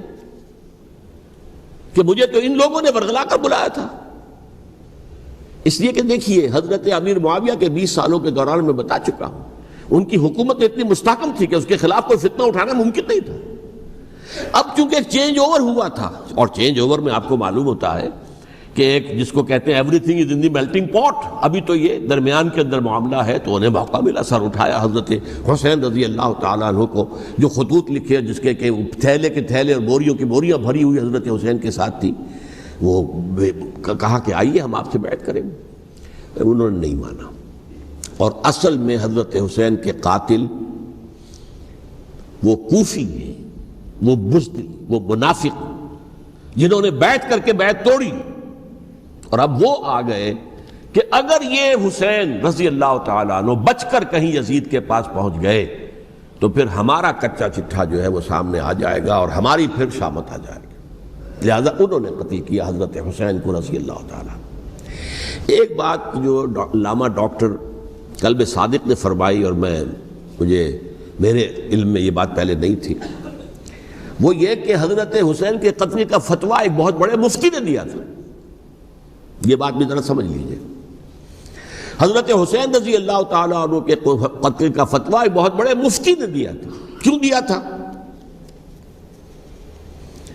کہ مجھے تو ان لوگوں نے ورغلا کر بلایا تھا۔ اس لیے کہ دیکھیے حضرت امیر معاویہ کے 20 سالوں کے دوران میں بتا چکا ہوں، ان کی حکومت اتنی مستحکم تھی کہ اس کے خلاف کوئی فتنہ اٹھانا ممکن نہیں تھا۔ اب چونکہ چینج اوور ہوا تھا، اور چینج اوور میں آپ کو معلوم ہوتا ہے کہ ایک جس کو کہتے ہیں every thing is in the melting پاٹ، ابھی تو یہ درمیان کے اندر معاملہ ہے، تو انہیں موقع ملا، سر اٹھایا حضرت حسین رضی اللہ تعالیٰ عنہ کو، جو خطوط لکھے جس کے کہ تھیلے کے تھیلے اور بوریوں کی بوریاں بھری ہوئی حضرت حسین کے ساتھ تھی، وہ کہا کہ آئیے ہم آپ سے بیعت کریں گے۔ انہوں نے نہیں مانا، اور اصل میں حضرت حسین کے قاتل وہ کوفی ہیں، وہ بزدل، وہ منافق، جنہوں نے بیعت کر کے بیعت توڑی، اور اب وہ آ گئے کہ اگر یہ حسین رضی اللہ تعالیٰ عنہ بچ کر کہیں یزید کے پاس پہنچ گئے تو پھر ہمارا کچا چٹھا جو ہے وہ سامنے آ جائے گا اور ہماری پھر شامت آ جائے گی۔ لہذا انہوں نے قتل کیا حضرت حسین کو رضی اللہ تعالیٰ۔ ایک بات جو علامہ ڈاکٹر قلب صادق نے فرمائی، اور میرے علم میں یہ بات پہلے نہیں تھی، وہ یہ کہ حضرت حسین کے قتل کا فتویٰ ایک بہت بڑے مفتی نے دیا تھا۔ یہ بات بھی ذرا سمجھ لیجئے۔ حضرت حسین رضی اللہ تعالیٰ عنہ کے قتل کا فتویٰ ایک بہت بڑے مفتی نے دیا تھا. کیوں دیا تھا؟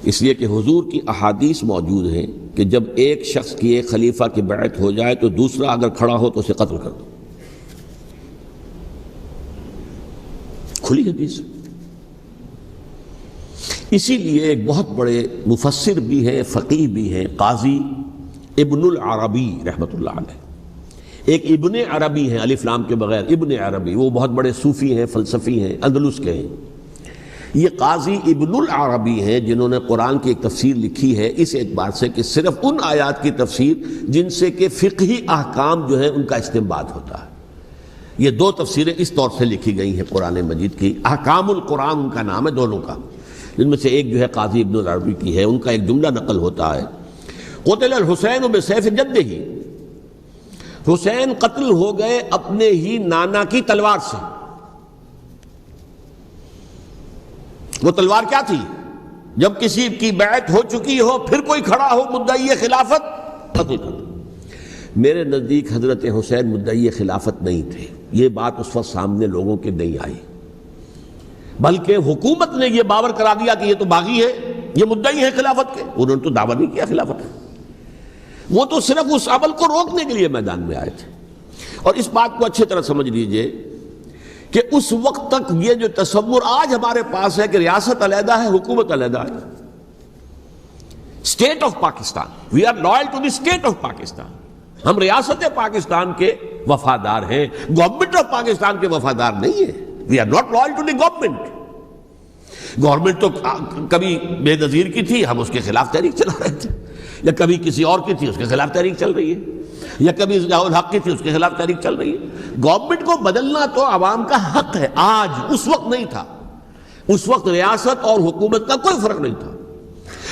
اس لیے کہ حضور کی احادیث موجود ہیں کہ جب ایک شخص کی ایک خلیفہ کی بیعت ہو جائے تو دوسرا اگر کھڑا ہو تو اسے قتل کر دو. کھلی حدیث. اسی لیے ایک بہت بڑے مفسر بھی ہیں، فقیہ بھی ہیں، قاضی ابن العربی رحمۃ اللہ علیہ. ایک ابن عربی ہیں الف لام کے بغیر، ابن عربی، وہ بہت بڑے صوفی ہیں، فلسفی ہیں، اندلس کے ہیں. یہ قاضی ابن العربی ہیں جنہوں نے قرآن کی ایک تفسیر لکھی ہے اس اعتبار سے کہ صرف ان آیات کی تفسیر جن سے کہ فقہی احکام جو ہیں ان کا استنباط ہوتا ہے. یہ دو تفسیریں اس طور سے لکھی گئی ہیں قرآن مجید کی. احکام القرآن ان کا نام ہے دونوں کا، جن میں سے ایک جو ہے قاضی ابن العربی کی ہے. ان کا ایک جملہ نقل ہوتا ہے، قتل الحسین بسیف جدہ، حسین قتل ہو گئے اپنے ہی نانا کی تلوار سے. وہ تلوار کیا تھی؟ جب کسی کی بیعت ہو چکی ہو پھر کوئی کھڑا ہو مدعی خلافت، قتل کر دو. میرے نزدیک حضرت حسین مدعی خلافت نہیں تھے. یہ بات اس وقت سامنے لوگوں کے نہیں آئی، بلکہ حکومت نے یہ باور کرا دیا کہ یہ تو باغی ہے، یہ مدعی ہے خلافت کے. انہوں نے تو دعویٰ نہیں کیا خلافت، وہ تو صرف اس عمل کو روکنے کے لیے میدان میں آئے تھے. اور اس بات کو اچھی طرح سمجھ لیجئے کہ اس وقت تک یہ جو تصور آج ہمارے پاس ہے کہ ریاست علیحدہ ہے، حکومت علیحدہ ہے. State of Pakistan, we are loyal to the state of Pakistan. ہم ریاست پاکستان کے وفادار ہیں، گورنمنٹ آف پاکستان کے وفادار نہیں ہیں. We are not loyal to the government. Government تو کبھی بے نظیر کی تھی، ہم اس کے خلاف تحریک چلا رہے تھے، یا کبھی کسی اور کی تھی اس کے خلاف تحریک چل رہی ہے، یا کبھی ضیاء الحق کی تھی اس کے خلاف تحریک چل رہی ہے. گورنمنٹ کو بدلنا تو عوام کا حق ہے. آج اس وقت نہیں تھا. اس وقت ریاست اور حکومت کا کوئی فرق نہیں تھا.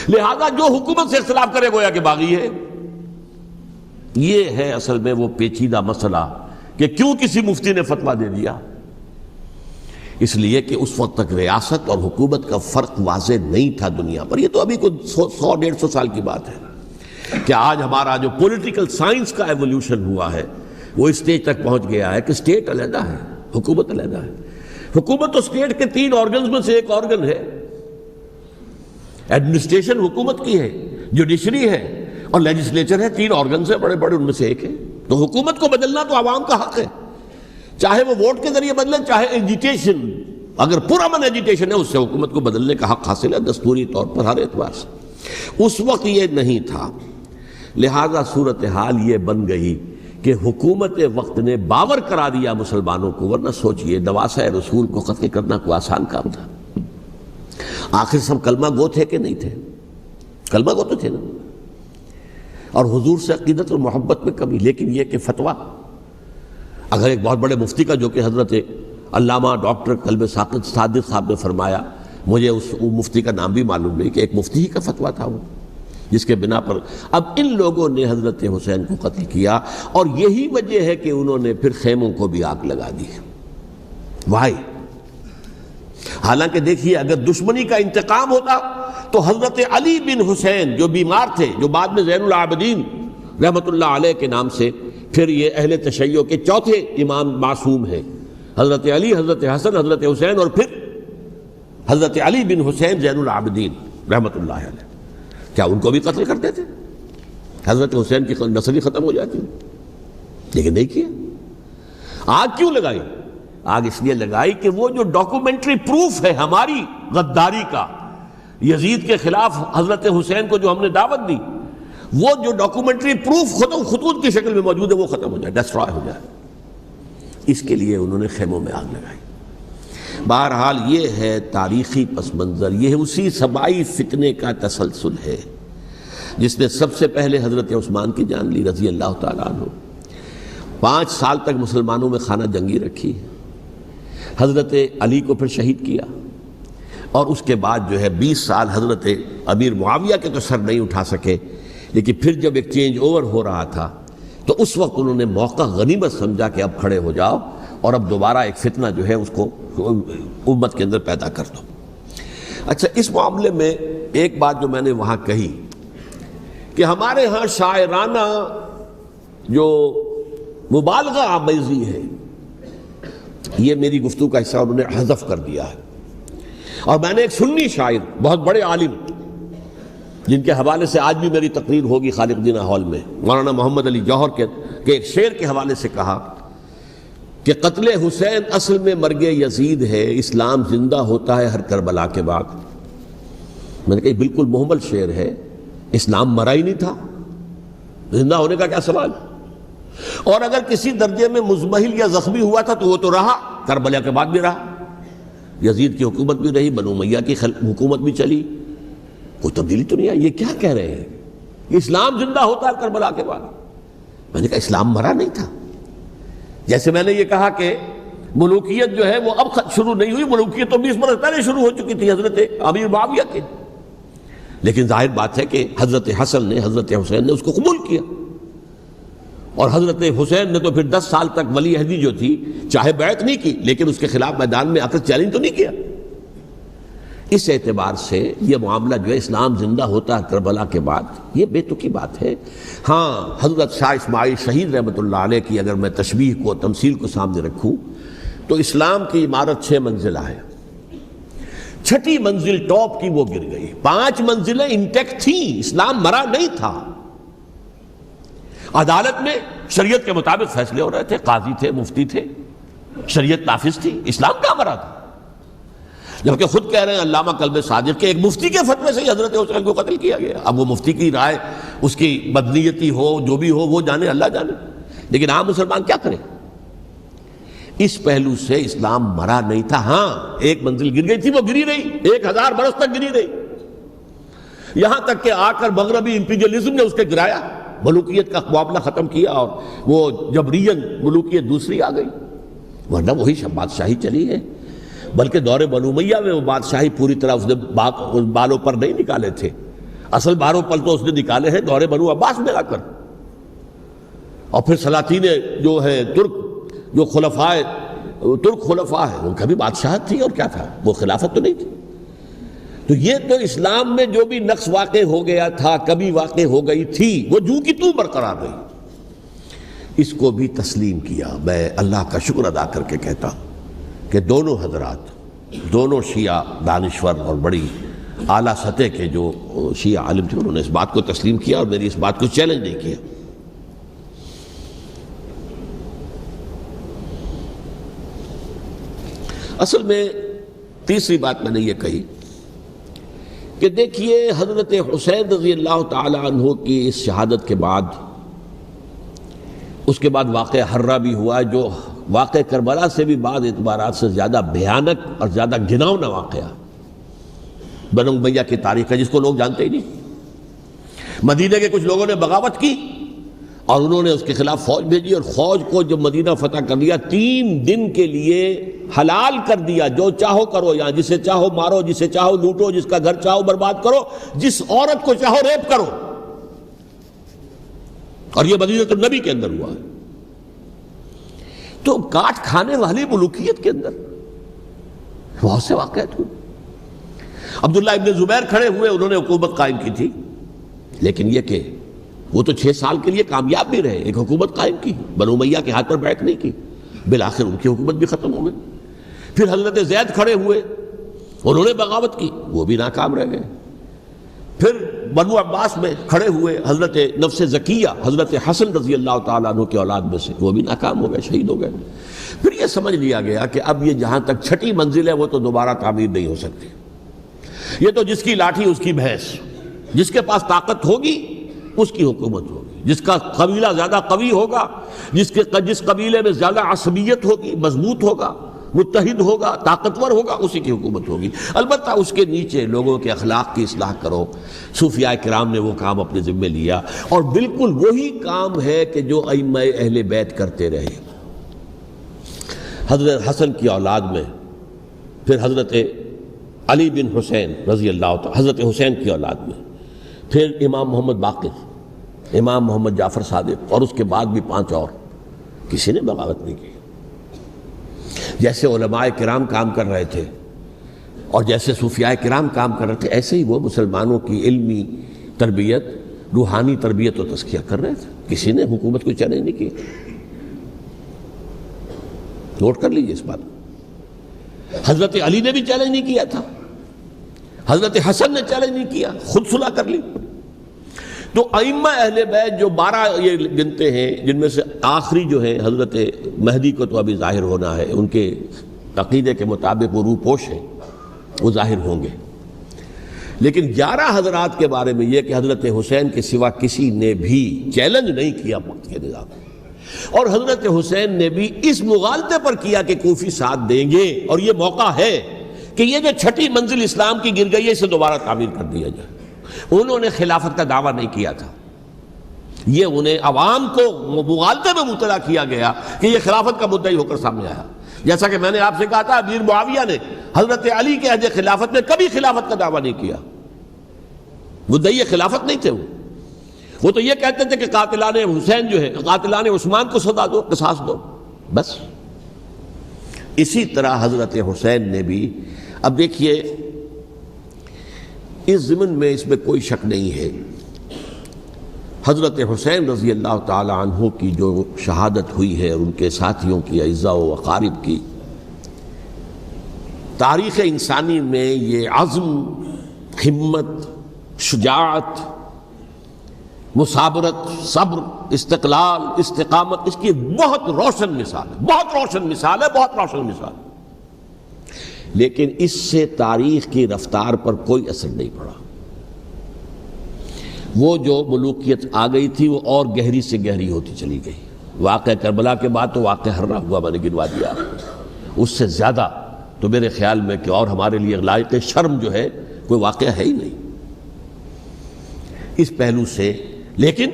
لہذا جو حکومت سے اختلاف کرے گویا کہ باغی ہے. یہ ہے اصل میں وہ پیچیدہ مسئلہ کہ کیوں کسی مفتی نے فتویٰ دے دیا. اس لیے کہ اس وقت تک ریاست اور حکومت کا فرق واضح نہیں تھا دنیا پر. یہ تو ابھی کوئی 100-150 سال کی بات ہے کہ آج ہمارا جو پولیٹیکل سائنس کا ایولیوشن ہوا ہے وہ اس سٹیج تک پہنچ گیا ہے کہ اسٹیٹ علیحدہ ہے، حکومت علیحدہ ہے. حکومت تو اسٹیٹ کے 3 آرگنز میں سے ایک آرگن ہے. ایڈمنسٹریشن حکومت کی ہے، جوڈیشری ہے اور لیجسلیچر ہے. 3 آرگنز ہیں بڑے بڑے، ان میں سے ایک ہے. تو حکومت کو بدلنا تو عوام کا حق ہے، چاہے وہ ووٹ کے ذریعے بدلیں، چاہے ایجیٹیشن. اگر پرامن ایجیٹیشن ہے اس سے حکومت کو بدلنے کا حق حاصل ہے دستوری طور پر ہر اعتبار سے. اس وقت یہ نہیں تھا. لہذا صورتحال یہ بن گئی کہ حکومت وقت نے باور کرا دیا مسلمانوں کو. ورنہ سوچئے نواسہ رسول کو قتل کرنا کوئی آسان کام تھا؟ آخر سب کلمہ گو تھے کہ نہیں تھے؟ کلمہ گو تو تھے نا، اور حضور سے عقیدت اور محبت میں کمی. لیکن یہ کہ فتویٰ اگر ایک بہت بڑے مفتی کا، جو کہ حضرت علامہ ڈاکٹر قلب صادق صاحب نے فرمایا، مجھے اس مفتی کا نام بھی معلوم نہیں، کہ ایک مفتی ہی کا فتویٰ تھا وہ، جس کے بنا پر اب ان لوگوں نے حضرت حسین کو قتل کیا. اور یہی وجہ ہے کہ انہوں نے پھر خیموں کو بھی آگ لگا دی. وائی؟ حالانکہ دیکھیے اگر دشمنی کا انتقام ہوتا تو حضرت علی بن حسین جو بیمار تھے، جو بعد میں زین العابدین رحمۃ اللہ علیہ کے نام سے پھر یہ اہل تشیع کے چوتھے امام معصوم ہیں، حضرت علی، حضرت حسن، حضرت حسین، اور پھر حضرت علی بن حسین زین العابدین رحمۃ اللہ علیہ، کیا ان کو بھی قتل کرتے تھے؟ حضرت حسین کی نسل ہی ختم ہو جاتی، لیکن نہیں کیا. آگ کیوں لگائی؟ آگ اس لیے لگائی کہ وہ جو ڈاکومنٹری پروف ہے ہماری غداری کا یزید کے خلاف حضرت حسین کو جو ہم نے دعوت دی، وہ جو ڈاکومنٹری پروف خطوط کی شکل میں موجود ہے وہ ختم ہو جائے، ڈسٹرائے ہو جائے. اس کے لیے انہوں نے خیموں میں آگ لگائی. بہرحال یہ ہے تاریخی پس منظر. یہ اسی سبائی فتنے کا تسلسل ہے جس نے سب سے پہلے حضرت عثمان کی جان لی رضی اللہ تعالیٰ عنہ. 5 سال تک مسلمانوں میں خانہ جنگی رکھی، حضرت علی کو پھر شہید کیا، اور اس کے بعد جو ہے 20 سال حضرت امیر معاویہ کے تو سر نہیں اٹھا سکے. لیکن پھر جب ایک چینج اوور ہو رہا تھا تو اس وقت انہوں نے موقع غنیمت سمجھا کہ اب کھڑے ہو جاؤ اور اب دوبارہ ایک فتنہ جو ہے اس کو امت کے اندر پیدا کر دو. اچھا، اس معاملے میں ایک بات جو میں نے وہاں کہی کہ ہمارے ہاں شاعرانہ جو مبالغہ آمیزی ہے. یہ میری گفتگو کا حصہ انہوں نے حذف کر دیا ہے. اور میں نے ایک سنی شاعر، بہت بڑے عالم، جن کے حوالے سے آج بھی میری تقریر ہوگی خالق دینہ ہال میں، مولانا محمد علی جوہر کے ایک شعر کے حوالے سے کہا کہ قتل حسین اصل میں مرگ یزید ہے، اسلام زندہ ہوتا ہے ہر کربلا کے بعد. میں نے کہا بالکل محمل شعر ہے، اسلام مرا ہی نہیں تھا، زندہ ہونے کا کیا سوال. اور اگر کسی درجے میں مزمحل یا زخمی ہوا تھا تو وہ تو رہا، کربلا کے بعد بھی رہا، یزید کی حکومت بھی رہی، بنو امیہ کی حکومت بھی چلی، کوئی تبدیلی تو نہیں آئی. یہ کیا کہہ رہے ہیں؟ اسلام زندہ ہوتا ہے کربلا کے بعد. میں نے کہا اسلام مرا نہیں تھا. جیسے میں نے یہ کہا کہ ملوکیت جو ہے وہ اب شروع نہیں ہوئی، ملوکیت تو 20 برس پہلے شروع ہو چکی تھی حضرت امیر معاویہ کے. لیکن ظاہر بات ہے کہ حضرت حسن نے، حضرت حسین نے اس کو قبول کیا، اور حضرت حسین نے تو پھر 10 سال تک ولی عہدی جو تھی چاہے بیعت نہیں کی لیکن اس کے خلاف میدان میں آ کر چیلنج تو نہیں کیا. اس اعتبار سے یہ معاملہ جو ہے اسلام زندہ ہوتا ہے کربلا کے بعد، یہ بے تکی بات ہے. ہاں، حضرت شاہ اسماعیل شہید رحمۃ اللہ علیہ کی اگر میں تشبیہ کو، تمثیل کو سامنے رکھوں تو اسلام کی عمارت 6 منزلہ ہے، 6ٹھی منزل ٹاپ کی وہ گر گئی، 5 منزلیں انٹیکٹ تھیں، اسلام مرا نہیں تھا. عدالت میں شریعت کے مطابق فیصلے ہو رہے تھے، قاضی تھے، مفتی تھے، شریعت نافذ تھی، اسلام کہاں مرا تھا. جبکہ خود کہہ رہے ہیں علامہ کلب صادق کے ایک مفتی کے فتوے سے حضرت حسین کو قتل کیا گیا. اب وہ مفتی کی رائے، اس کی بدنیتی ہو، جو بھی ہو، وہ جانے، اللہ جانے. لیکن عام مسلمان کیا کریں؟ اس پہلو سے اسلام مرا نہیں تھا. ہاں، ایک منزل گر گئی تھی، وہ گری رہی، 1000 برس تک گری رہی، یہاں تک کہ آ کر مغربی امپیریلزم نے اس کے گرایا، ملوکیت کا معاملہ ختم کیا، اور وہ جبرین ملوکیت دوسری آ گئی. ورنہ وہی بادشاہی چلی ہے. بلکہ دور بنو امیہ میں وہ بادشاہی پوری طرح اس نے بالوں پر نہیں نکالے تھے، اصل بالوں پر تو اس نے نکالے ہیں دور بنو عباس میں آ کر. اور پھر سلاطین جو ہے ترک، جو ترک خلفاء ہیں، ان کا بھی بادشاہت تھی، اور کیا تھا، وہ خلافت تو نہیں تھی. تو یہ تو اسلام میں جو بھی نقص واقع ہو گیا تھا، کبھی واقع ہو گئی تھی، وہ جو کی تو برقرار رہی. اس کو بھی تسلیم کیا. میں اللہ کا شکر ادا کر کے کہتا ہوں کہ دونوں حضرات، دونوں شیعہ دانشور اور بڑی اعلیٰ سطح کے جو شیعہ عالم تھے، انہوں نے اس بات کو تسلیم کیا اور میری اس بات کو چیلنج نہیں کیا. اصل میں تیسری بات میں نے یہ کہی کہ دیکھیے حضرت حسین رضی اللہ تعالی عنہ کی اس شہادت کے بعد، اس کے بعد واقعہ حرہ بھی ہوا، جو واقعہ کربلا سے بھی بعض اعتبارات سے زیادہ بھیانک اور زیادہ گھناؤنا واقعہ بنو امیہ کی تاریخ ہے، جس کو لوگ جانتے ہی نہیں. مدینہ کے کچھ لوگوں نے بغاوت کی اور انہوں نے اس کے خلاف فوج بھیجی، اور فوج کو جب مدینہ فتح کر لیا 3 دن کے لیے حلال کر دیا، جو چاہو کرو، یہاں جسے چاہو مارو، جسے چاہو لوٹو، جس کا گھر چاہو برباد کرو، جس عورت کو چاہو ریپ کرو. اور یہ مدینہ النبی کے اندر ہوا ہے. تو کاٹ کھانے والی ملوکیت کے اندر بہت سے واقعات ہوئے. عبداللہ ابن زبیر کھڑے ہوئے، انہوں نے حکومت قائم کی تھی، لیکن یہ کہ وہ تو 6 سال کے لیے کامیاب بھی رہے، ایک حکومت قائم کی، بنو امیہ کے ہاتھ پر بیعت نہیں کی، بالآخر ان کی حکومت بھی ختم ہو گئی. پھر حضرت زید کھڑے ہوئے، انہوں نے بغاوت کی، وہ بھی ناکام رہ گئے. پھر بنو عباس میں کھڑے ہوئے حضرت نفس زکیہ، حضرت حسن رضی اللہ تعالیٰ عنہ کے اولاد میں سے، وہ بھی ناکام ہو گئے، شہید ہو گئے. پھر یہ سمجھ لیا گیا کہ اب یہ جہاں تک 6ٹھی منزل ہے وہ تو دوبارہ تعمیر نہیں ہو سکتی. یہ تو جس کی لاٹھی اس کی بھینس، جس کے پاس طاقت ہوگی اس کی حکومت ہوگی، جس کا قبیلہ زیادہ قوی ہوگا، جس قبیلے میں زیادہ عصبیت ہوگی، مضبوط ہوگا، متحد ہوگا، طاقتور ہوگا، اسی کی حکومت ہوگی. البتہ اس کے نیچے لوگوں کے اخلاق کی اصلاح کرو. صوفیاء کرام نے وہ کام اپنے ذمے لیا، اور بالکل وہی کام ہے کہ جو ائمہ اہل بیت کرتے رہے. حضرت حسن کی اولاد میں پھر حضرت علی بن حسین رضی اللہ تعالی، حضرت حسین کی اولاد میں پھر امام محمد باقر، امام محمد جعفر صادق، اور اس کے بعد بھی 5 اور، کسی نے بغاوت نہیں کی. جیسے علماء کرام کام کر رہے تھے اور جیسے صوفیاء کرام کام کر رہے تھے، ایسے ہی وہ مسلمانوں کی علمی تربیت، روحانی تربیت و تزکیہ کر رہے تھے. کسی نے حکومت کو چیلنج نہیں کی. نوٹ کر لیجیے اس بات. حضرت علی نے بھی چیلنج نہیں کیا تھا, حضرت حسن نے چیلنج نہیں کیا, خود صلح کر لی. تو ائمہ اہل بیت جو 12 یہ گنتے ہیں, جن میں سے آخری جو ہیں حضرت مہدی کو تو ابھی ظاہر ہونا ہے, ان کے عقیدے کے مطابق وہ روح پوش ہیں, وہ ظاہر ہوں گے. لیکن 11 حضرات کے بارے میں یہ کہ حضرت حسین کے سوا کسی نے بھی چیلنج نہیں کیا وقت کے نظام, اور حضرت حسین نے بھی اس مغالطے پر کیا کہ کوفی ساتھ دیں گے, اور یہ موقع ہے کہ یہ جو 6ٹھی منزل اسلام کی گر گئی ہے اسے دوبارہ تعمیر کر دیا جائے. انہوں نے خلافت کا دعویٰ نہیں کیا تھا, یہ انہیں عوام کو مغالطے میں مبتلا کیا گیا کہ یہ خلافت کا مدعی ہو کر سامنے آیا. جیسا کہ میں نے آپ سے کہا تھا, امیر معاویہ نے حضرت علی کے عہد خلافت میں کبھی خلافت کا دعویٰ نہیں کیا, مدعی خلافت نہیں تھے. وہ تو یہ کہتے تھے کہ قاتلان حسین جو ہے, قاتلان عثمان کو سزا دو, قصاص دو, بس. اسی طرح حضرت حسین نے بھی, اب دیکھیے اس ضمن میں اس میں کوئی شک نہیں ہے, حضرت حسین رضی اللہ تعالی عنہ کی جو شہادت ہوئی ہے اور ان کے ساتھیوں کی, اعزاء و اقارب کی, تاریخ انسانی میں یہ عزم, ہمت, شجاعت, مثابرت, صبر, استقلال, استقامت, اس کی بہت روشن مثال ہے, بہت روشن مثال ہے, بہت روشن مثال. لیکن اس سے تاریخ کی رفتار پر کوئی اثر نہیں پڑا. وہ جو ملوکیت آ گئی تھی وہ اور گہری سے گہری ہوتی چلی گئی. واقعہ کربلا کے بعد تو واقعہ ہررا ہوا میں نے گنوا دیا, اس سے زیادہ تو میرے خیال میں کہ اور ہمارے لیے لائق شرم جو ہے کوئی واقعہ ہے ہی نہیں اس پہلو سے. لیکن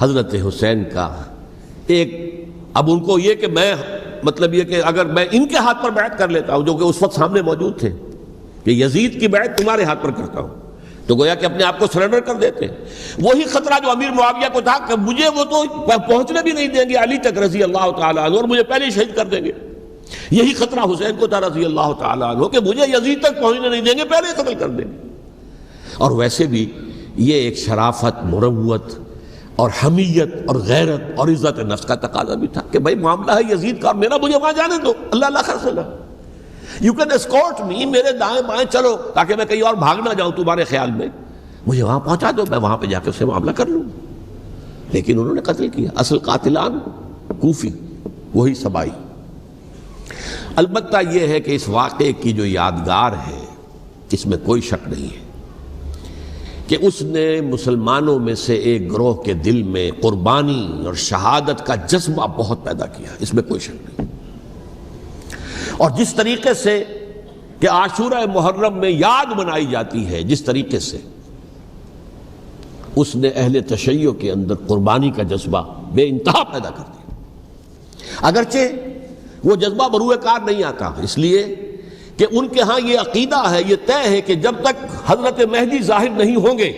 حضرت حسین کا ایک, اب ان کو یہ کہ میں مطلب یہ کہ اگر میں ان کے ہاتھ پر بیعت کر لیتا ہوں, جو کہ اس وقت سامنے موجود تھے, کہ یزید کی بیعت تمہارے ہاتھ پر کرتا ہوں, تو گویا کہ اپنے آپ کو سرنڈر کر دیتے. وہی خطرہ جو امیر معاویہ کو تھا کہ مجھے وہ تو پہنچنے بھی نہیں دیں گے علی تک رضی اللہ تعالیٰ عنہ, اور مجھے پہلے ہی شہید کر دیں گے. یہی خطرہ حسین کو تھا رضی اللہ تعالیٰ عنہ کہ مجھے یزید تک پہنچنے نہیں دیں گے, پہلے ہی قتل کر دیں گے. اور ویسے بھی یہ ایک شرافت, مروت اور حمیت اور غیرت اور عزت نفس کا تقاضا بھی تھا کہ بھائی معاملہ ہے یزید کا, میرا مجھے وہاں جانے دو, اللہ اللہ خیر سنا, یو کین اسکورٹ می, میرے دائیں بائیں چلو تاکہ میں کہیں اور بھاگ نہ جاؤں تمہارے خیال میں, مجھے وہاں پہنچا دو, میں وہاں پہ جا کے اس سے معاملہ کر لوں. لیکن انہوں نے قتل کیا. اصل قاتلان کوفی, وہی سبائی. البتہ یہ ہے کہ اس واقعے کی جو یادگار ہے اس میں کوئی شک نہیں ہے کہ اس نے مسلمانوں میں سے ایک گروہ کے دل میں قربانی اور شہادت کا جذبہ بہت پیدا کیا, اس میں کوئی شک نہیں. اور جس طریقے سے کہ عاشورہ محرم میں یاد منائی جاتی ہے, جس طریقے سے اس نے اہل تشیع کے اندر قربانی کا جذبہ بے انتہا پیدا کر دیا. اگرچہ وہ جذبہ بروئے کار نہیں آتا, اس لیے کہ ان کے ہاں یہ عقیدہ ہے, یہ طے ہے کہ جب تک حضرت مہدی ظاہر نہیں ہوں گے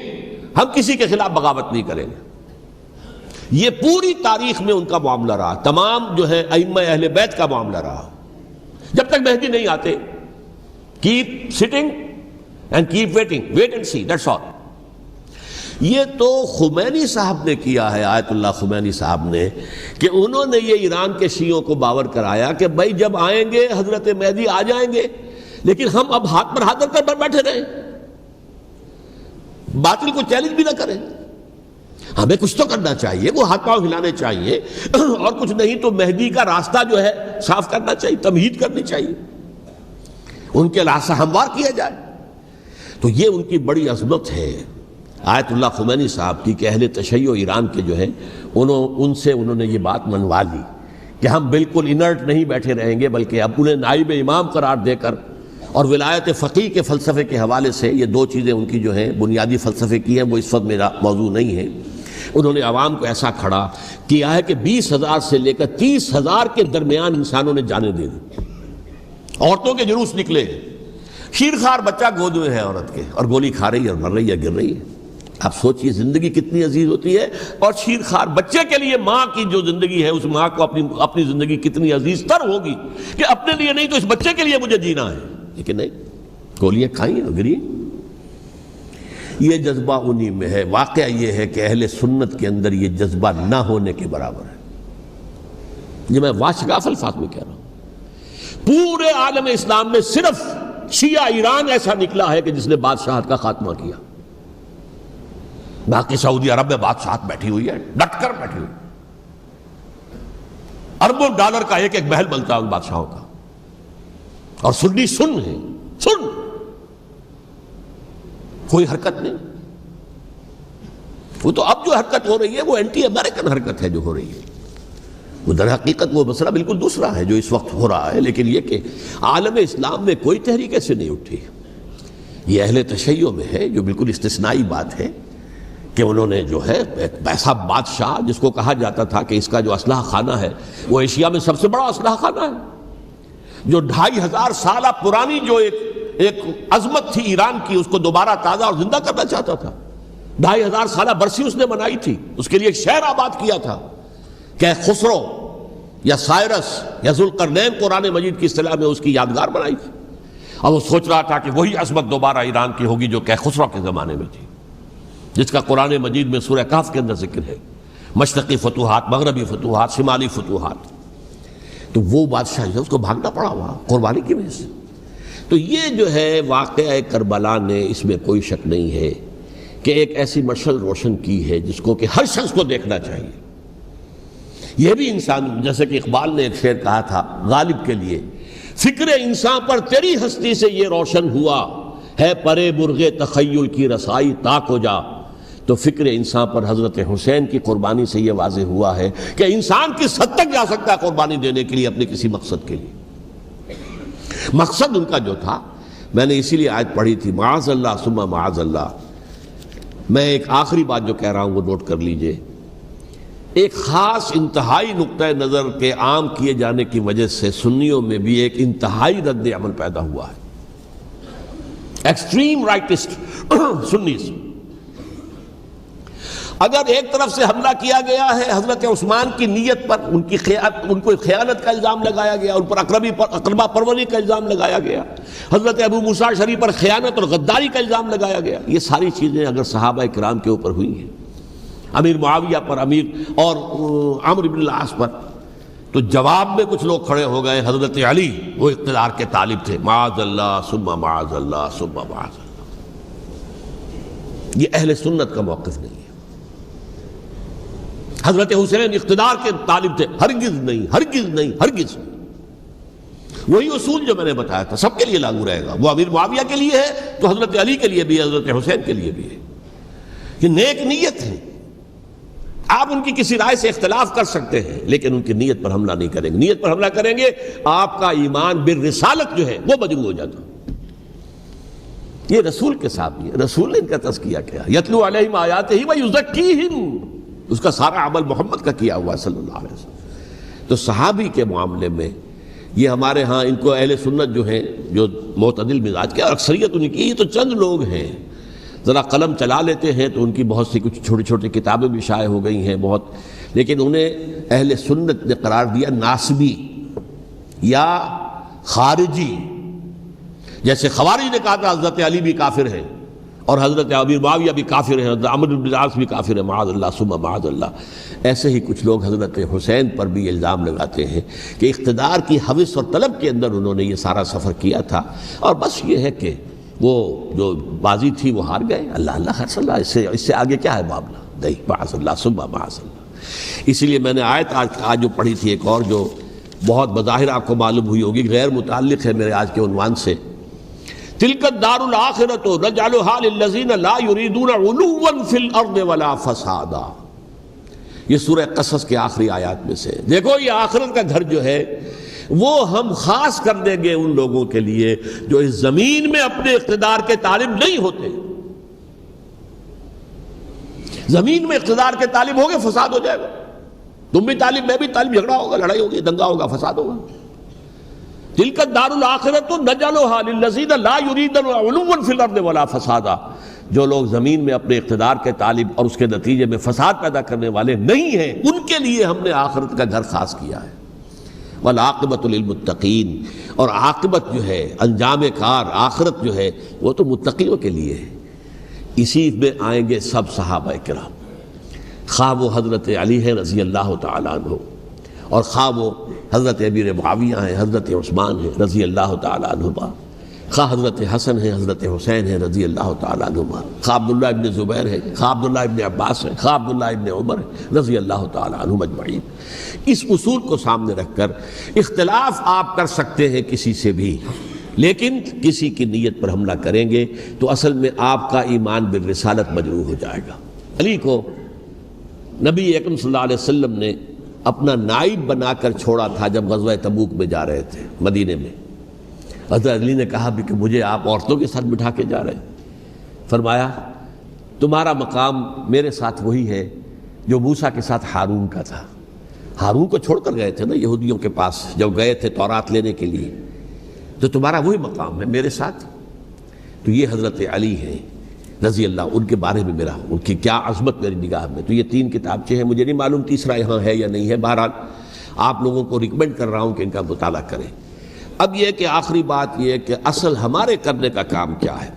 ہم کسی کے خلاف بغاوت نہیں کریں گے. یہ پوری تاریخ میں ان کا معاملہ رہا, تمام جو ہے ائمہ اہل بیت کا معاملہ رہا. جب تک مہدی نہیں آتے, keep sitting and keep waiting, wait and see, that's all. یہ تو خمینی صاحب نے کیا ہے, آیت اللہ خمینی صاحب نے, کہ انہوں نے یہ ایران کے شیعوں کو باور کرایا کہ بھائی جب آئیں گے حضرت مہدی آ جائیں گے, لیکن ہم اب ہاتھ پر ہاتھ رکھ کر بیٹھے رہیں, باطل کو چیلنج بھی نہ کریں. ہمیں کچھ تو کرنا چاہیے, وہ ہاتھ پاؤں ہلانے چاہیے, اور کچھ نہیں تو مہدی کا راستہ جو ہے صاف کرنا چاہیے, تمہید کرنی چاہیے, ان کے راستہ ہموار کیا جائے. تو یہ ان کی بڑی عظمت ہے آیت اللہ خمینی صاحب کی کہ اہل تشیع ایران کے جو ہیں ان سے انہوں نے یہ بات منوا لی کہ ہم بالکل انرٹ نہیں بیٹھے رہیں گے, بلکہ اب انہیں نائب امام قرار دے کر, اور ولایت فقیہ کے فلسفے کے حوالے سے, یہ 2 چیزیں ان کی جو ہیں بنیادی فلسفے کی ہیں, وہ اس وقت میرا موضوع نہیں ہے. انہوں نے عوام کو ایسا کھڑا کیا ہے کہ 20,000 سے لے کر 30,000 کے درمیان انسانوں نے جانیں دے دی. عورتوں کے جلوس نکلے, شیرخوار بچہ گود میں ہے عورت کے, اور گولی کھا رہی ہے اور مر رہی ہے, گر رہی ہے. آپ سوچئے زندگی کتنی عزیز ہوتی ہے, اور شیرخوار بچے کے لیے ماں کی جو زندگی ہے, اس ماں کو اپنی زندگی کتنی عزیز تر ہوگی کہ اپنے لیے نہیں تو اس بچے کے لیے مجھے جینا ہے. لیکن نہیں, گولیاں کھائیں اور گری. یہ جذبہ انہی میں ہے. واقعہ یہ ہے کہ اہل سنت کے اندر یہ جذبہ نہ ہونے کے برابر ہے. یہ میں واشگاف الفاظ میں کہہ رہا ہوں. پورے عالم اسلام میں صرف شیعہ ایران ایسا نکلا ہے کہ جس نے بادشاہت کا خاتمہ کیا، باقی سعودی عرب میں بادشاہت بیٹھی ہوئی ہے، ڈٹ کر بیٹھی ہوئی، اربوں ڈالر کا ایک ایک محل بنتا ہے ان بادشاہوں کا، اور سنی سن ہے، سن، کوئی حرکت نہیں۔ وہ تو اب جو حرکت ہو رہی ہے وہ اینٹی امریکن حرکت ہے جو ہو رہی ہے، وہ در حقیقت وہ مسئلہ بالکل دوسرا ہے جو اس وقت ہو رہا ہے، لیکن یہ کہ عالم اسلام میں کوئی تحریک ایسے نہیں اٹھی۔ یہ اہل تشیع میں ہے جو بالکل استثنائی بات ہے کہ انہوں نے جو ہے ایک ایسا بادشاہ جس کو کہا جاتا تھا کہ اس کا جو اسلحہ خانہ ہے وہ ایشیا میں سب سے بڑا اسلحہ خانہ ہے، جو 2500 سالہ پرانی جو ایک عظمت تھی ایران کی اس کو دوبارہ تازہ اور زندہ کرنا چاہتا تھا۔ 2500 سالہ برسی اس نے منائی تھی، اس کے لیے ایک شہر آباد کیا تھا کہ خسرو یا سائرس یا ذوالقرنین قرآن مجید کی اصطلاح میں اس کی یادگار بنائی تھی، اور وہ سوچ رہا تھا کہ وہی عظمت دوبارہ ایران کی ہوگی جو کہ خسرو کے زمانے میں تھی، جس کا قرآن مجید میں سورہ کہف کے اندر ذکر ہے، مشرقی فتوحات، مغربی فتوحات، شمالی فتوحات۔ تو وہ بادشاہ ہے اس کو بھاگنا پڑا وہاں قربانی کی وجہ سے۔ تو یہ جو ہے واقعہ کربلا نے، اس میں کوئی شک نہیں ہے کہ ایک ایسی مشعل روشن کی ہے جس کو کہ ہر شخص کو دیکھنا چاہیے۔ یہ بھی انسان، جیسے کہ اقبال نے ایک شعر کہا تھا غالب کے لیے، فکر انسان پر تیری ہستی سے یہ روشن ہوا ہے، پرے مرغ تخیل کی رسائی تاک ہو جا۔ تو فکر انسان پر حضرت حسین کی قربانی سے یہ واضح ہوا ہے کہ انسان کس حد تک جا سکتا ہے قربانی دینے کے لیے اپنے کسی مقصد کے لیے۔ مقصد ان کا جو تھا، میں نے اسی لیے آیت پڑھی تھی، معاذ اللہ ثم معاذ اللہ۔ میں ایک آخری بات جو کہہ رہا ہوں وہ نوٹ کر لیجئے، ایک خاص انتہائی نقطہ نظر کے عام کیے جانے کی وجہ سے سنیوں میں بھی ایک انتہائی رد عمل پیدا ہوا ہے، ایکسٹریم رائٹسٹ سنیز۔ اگر ایک طرف سے حملہ کیا گیا ہے حضرت عثمان کی نیت پر، ان کو خیانت کا الزام لگایا گیا، ان پر اقربا پروری کا الزام لگایا گیا، حضرت ابو موسیٰ اشعری پر خیانت اور غداری کا الزام لگایا گیا، یہ ساری چیزیں اگر صحابہ کرام کے اوپر ہوئی ہیں، امیر معاویہ پر، امیر اور عمرو بن العاص پر، تو جواب میں کچھ لوگ کھڑے ہو گئے، حضرت علی وہ اقتدار کے طالب تھے، معاذ اللہ ثم معاذ اللہ ثم معاذ اللہ۔ یہ اہل سنت کا موقف نہیں ہے۔ حضرت حسین اقتدار کے طالب تھے، ہرگز نہیں، ہرگز نہیں، ہرگز۔ وہی اصول جو میں نے بتایا تھا سب کے لیے لاگو رہے گا، وہ امیر معاویہ کے لیے ہے تو حضرت علی کے لیے بھی ہے، حضرت حسین کے لیے بھی ہے۔ یہ نیک نیت ہے، آپ ان کی کسی رائے سے اختلاف کر سکتے ہیں لیکن ان کی نیت پر حملہ نہیں کریں گے۔ نیت پر حملہ کریں گے آپ کا ایمان بالرسالت جو ہے وہ مجروح ہو جاتا۔ یہ رسول کے ساتھ بھی ہے، رسول نے ان کا تزکیہ کیا، یتلو علیہم آیاتہ ویزکیہم، اس کا سارا عمل محمد کا کیا ہوا صلی اللہ علیہ وسلم۔ تو صحابی کے معاملے میں یہ ہمارے ہاں ان کو اہل سنت جو ہیں، جو معتدل مزاج کے، اور اکثریت ان کی، یہ تو چند لوگ ہیں، ذرا قلم چلا لیتے ہیں تو ان کی بہت سی کچھ چھوٹی چھوٹی کتابیں بھی شائع ہو گئی ہیں بہت، لیکن انہیں اہل سنت نے قرار دیا ناسبی یا خارجی۔ جیسے خوارج نے کہا تھا حضرت علی بھی کافر ہیں اور حضرت امیر معاویہ بھی کافر ہیں، حضرت عمرو بن العاص بھی کافر ہیں، معاذ اللہ ثم معاذ اللہ۔ ایسے ہی کچھ لوگ حضرت حسین پر بھی الزام لگاتے ہیں کہ اقتدار کی ہوس اور طلب کے اندر انہوں نے یہ سارا سفر کیا تھا، اور بس یہ ہے کہ وہ جو بازی تھی وہ ہار گئے، اللہ اللہ خیر صلی اللہ، اس سے آگے کیا ہے معاملہ؟ نہیں، معاذ اللہ ثم معاذ اللہ۔ اسی لیے میں نے آیت آج جو پڑھی تھی ایک اور جو بہت بظاہر آپ کو معلوم ہوئی ہوگی، غیر متعلق ہے میرے آج کے عنوان سے، تلک الدار الآخرۃ نجعلھا للذین لا یریدون علوا فی الارض ولا فسادا۔ یہ سورہ قصص کے آخری آیات میں سے، دیکھو یہ آخرت کا گھر جو ہے وہ ہم خاص کر دیں گے ان لوگوں کے لیے جو اس زمین میں اپنے اقتدار کے طالب نہیں ہوتے۔ زمین میں اقتدار کے طالب ہوگے فساد ہو جائے گا، تم بھی طالب میں بھی طالب، جھگڑا ہوگا، لڑائی ہوگی، دنگا ہوگا، فساد ہوگا۔ تلک الدار الآخرۃ نجعلھا للذین لا یریدون علوا فی الارض ولا فسادا۔ جو لوگ زمین میں اپنے اقتدار کے طالب اور اس کے نتیجے میں فساد پیدا کرنے والے نہیں ہیں، ان کے لیے ہم نے آخرت کا گھر خاص کیا ہے۔ والعاقبۃ للمتقین، اور عاقبت جو ہے، انجام کار، آخرت جو ہے وہ تو متقیوں کے لیے ہے۔ اسی میں آئیں گے سب صحابہ کرام، خواہ وہ حضرت علی ہے رضی اللہ تعالیٰ عنہ، اور خواہ وہ حضرت امیر معاویہ ہیں، حضرت عثمان ہیں رضی اللہ تعالیٰ عنہما، خواہ حضرت حسن ہیں، حضرت حسین ہیں رضی اللہ تعالیٰ عنہما، خواہ عبداللہ ابن زبیر ہے، خواہ عبداللہ ابن عباس ہے، خواہ عبداللہ ابن عمر ہے رضی اللہ تعالیٰ عنہم اجمعین۔ اس اصول کو سامنے رکھ کر اختلاف آپ کر سکتے ہیں کسی سے بھی، لیکن کسی کی نیت پر حملہ کریں گے تو اصل میں آپ کا ایمان بالرسالت مجروح ہو جائے گا۔ علی کو نبی اکرم صلی اللہ علیہ وسلم نے اپنا نائب بنا کر چھوڑا تھا جب غزوہ تبوک میں جا رہے تھے مدینے میں۔ حضرت علی نے کہا بھی کہ مجھے آپ عورتوں کے ساتھ بٹھا کے جا رہے ہیں۔ فرمایا تمہارا مقام میرے ساتھ وہی ہے جو موسیٰ کے ساتھ ہارون کا تھا۔ ہارون کو چھوڑ کر گئے تھے نا یہودیوں کے پاس جب گئے تھے تورات لینے کے لیے، تو تمہارا وہی مقام ہے میرے ساتھ۔ تو یہ حضرت علی ہیں رضی اللہ، ان کے بارے میں میرا ان کی کیا عظمت میری نگاہ میں۔ تو یہ 3 کتابچے ہیں، مجھے نہیں معلوم تیسرا یہاں ہے یا نہیں ہے، بہرحال آپ لوگوں کو ریکمینڈ کر رہا ہوں کہ ان کا مطالعہ کریں۔ اب یہ کہ آخری بات یہ کہ اصل ہمارے کرنے کا کام کیا ہے۔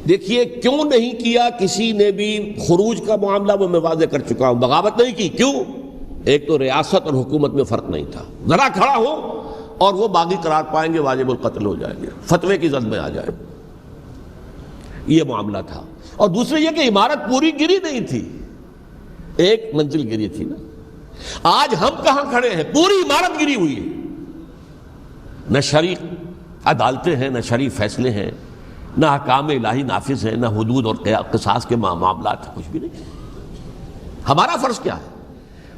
دیکھیے کیوں نہیں کیا کسی نے بھی خروج کا معاملہ، وہ میں واضح کر چکا ہوں، بغاوت نہیں کی۔ کیوں؟ ایک تو ریاست اور حکومت میں فرق نہیں تھا، ذرا کھڑا ہو اور وہ باغی قرار پائیں گے، واجب القتل ہو جائیں گے، فتوے کی زد میں آ جائے، یہ معاملہ تھا۔ اور دوسرے یہ کہ عمارت پوری گری نہیں تھی، ایک منزل گری تھی نا۔ آج ہم کہاں کھڑے ہیں؟ پوری عمارت گری ہوئی ہے، نہ شرعی عدالتیں ہیں، نہ شرعی فیصلے ہیں، نہ احکام الہی نافذ ہیں، نہ حدود اور قصاص کے معاملات، کچھ بھی نہیں۔ ہمارا فرض کیا ہے؟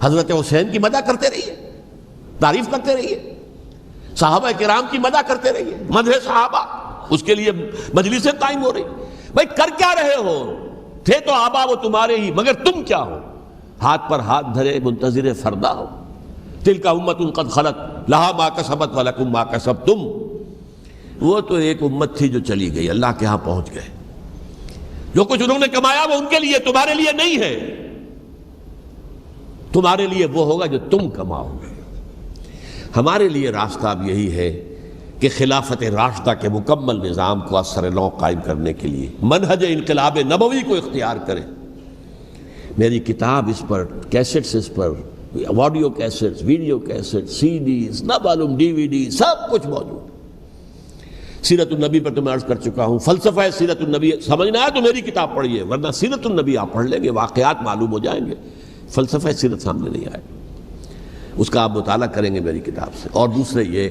حضرت حسین کی مدح کرتے رہیے، تعریف کرتے رہیے، صحابہ کرام کی مدح کرتے رہیے، مدح صحابہ، اس کے لیے مجلسیں قائم ہو رہی۔ بھائی کر کیا رہے ہو؟ تھے تو آبا وہ تمہارے ہی، مگر تم کیا ہو؟ ہاتھ پر ہاتھ دھرے منتظر فردا ہو۔ تلک امۃ قد خلت لہا ما کسبت ولکم ما کسبتم۔ وہ تو ایک امت تھی جو چلی گئی، اللہ کے ہاں پہنچ گئے، جو کچھ انہوں نے کمایا وہ ان کے لیے، تمہارے لیے نہیں ہے۔ تمہارے لیے وہ ہوگا جو تم کماؤ گے۔ ہمارے لیے راستہ اب یہی ہے کہ خلافت راشدہ کے مکمل نظام کو اثر نو قائم کرنے کے لیے منہج انقلاب نبوی کو اختیار کریں۔ میری کتاب اس پر، کیسٹس اس پر، آڈیو کیسٹس، ویڈیو کیسٹس، سی ڈیز، نہ معلوم ڈی وی ڈی، سب کچھ موجود۔ سیرت النبی پر تو میں عرض کر چکا ہوں، فلسفہ سیرت النبی سمجھنا ہے تو میری کتاب پڑھیے، ورنہ سیرت النبی آپ پڑھ لیں گے، واقعات معلوم ہو جائیں گے، فلسفہ سیرت سامنے نہیں آئے، اس کا آپ مطالعہ کریں گے میری کتاب سے۔ اور دوسرے یہ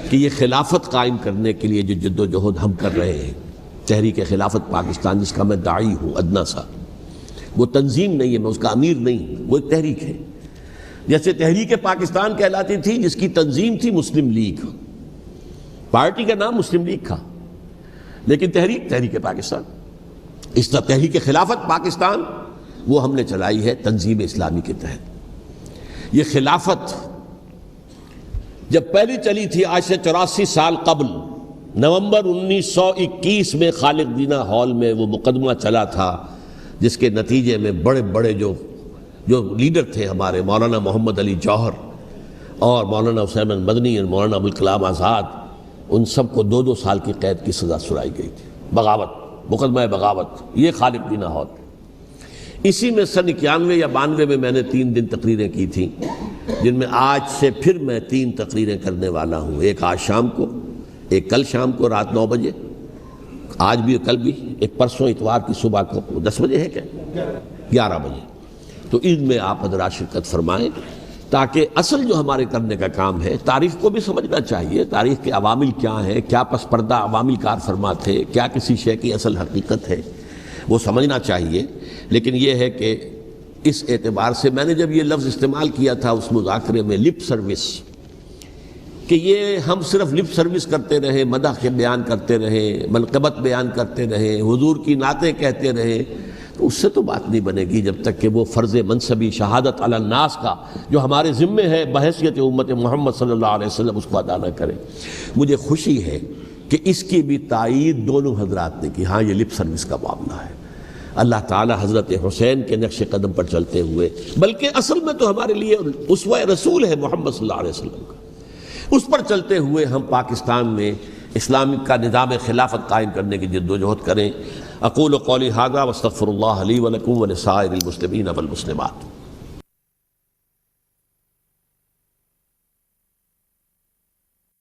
کہ یہ خلافت قائم کرنے کے لیے جو جد و جہد ہم کر رہے ہیں، تحریک خلافت پاکستان جس کا میں داعی ہوں ادنا سا، وہ تنظیم نہیں ہے، میں اس کا امیر نہیں، وہ ایک تحریک ہے۔ جیسے تحریک پاکستان کہلاتی تھی جس کی تنظیم تھی مسلم لیگ، پارٹی کا نام مسلم لیگ تھا، لیکن تحریک پاکستان، اس طرح تحریک خلافت پاکستان وہ ہم نے چلائی ہے تنظیم اسلامی کے تحت۔ یہ خلافت جب پہلی چلی تھی آج سے 84 سال قبل، نومبر 1921 میں خالق دینہ ہال میں وہ مقدمہ چلا تھا، جس کے نتیجے میں بڑے بڑے جو لیڈر تھے ہمارے، مولانا محمد علی جوہر اور مولانا حسین مدنی اور مولانا ابوالکلام آزاد، ان سب کو 2 سال کی قید کی سزا سنائی گئی تھی، بغاوت، مقدمہ بغاوت، یہ خالق دینہ ہال۔ اسی میں سن 91 یا 92 میں میں نے 3 دن تقریریں کی تھیں، جن میں آج سے پھر میں 3 تقریریں کرنے والا ہوں، ایک آج شام کو، ایک کل شام کو رات 9 بجے، آج بھی کل بھی، ایک پرسوں اتوار کی صبح کو 10 بجے ہے کیا 11 بجے۔ تو ان میں آپ حضرات شرکت فرمائیں، تاکہ اصل جو ہمارے کرنے کا کام ہے، تاریخ کو بھی سمجھنا چاہیے، تاریخ کے عوامل کیا ہیں، کیا پس پردہ عوامل کار فرما تھے، کیا کسی شے کی اصل حقیقت ہے، وہ سمجھنا چاہیے۔ لیکن یہ ہے کہ اس اعتبار سے میں نے جب یہ لفظ استعمال کیا تھا اس مذاکرے میں، لپ سروس، کہ یہ ہم صرف لپ سروس کرتے رہیں، مدح کے بیان کرتے رہیں، منقبت بیان کرتے رہیں، حضور کی نعتیں کہتے رہیں، تو اس سے تو بات نہیں بنے گی جب تک کہ وہ فرض منصبی شہادت علی الناس کا جو ہمارے ذمے ہے بحیثیت امت محمد صلی اللہ علیہ وسلم اس کو ادا نہ کریں۔ مجھے خوشی ہے کہ اس کی بھی تائید دونوں حضرات نے کی، ہاں یہ لپ سروس کا معاملہ ہے۔ اللہ تعالی حضرت حسین کے نقش قدم پر چلتے ہوئے، بلکہ اصل میں تو ہمارے لیے اسوہ رسول ہے محمد صلی اللہ علیہ وسلم کا، اس پر چلتے ہوئے ہم پاکستان میں اسلام کا نظام خلافت قائم کرنے کی جد و جہد کریں۔ اقول قولی ھذا واستغفر اللہ لی ولکم ولسائر المسلمین والمسلمات۔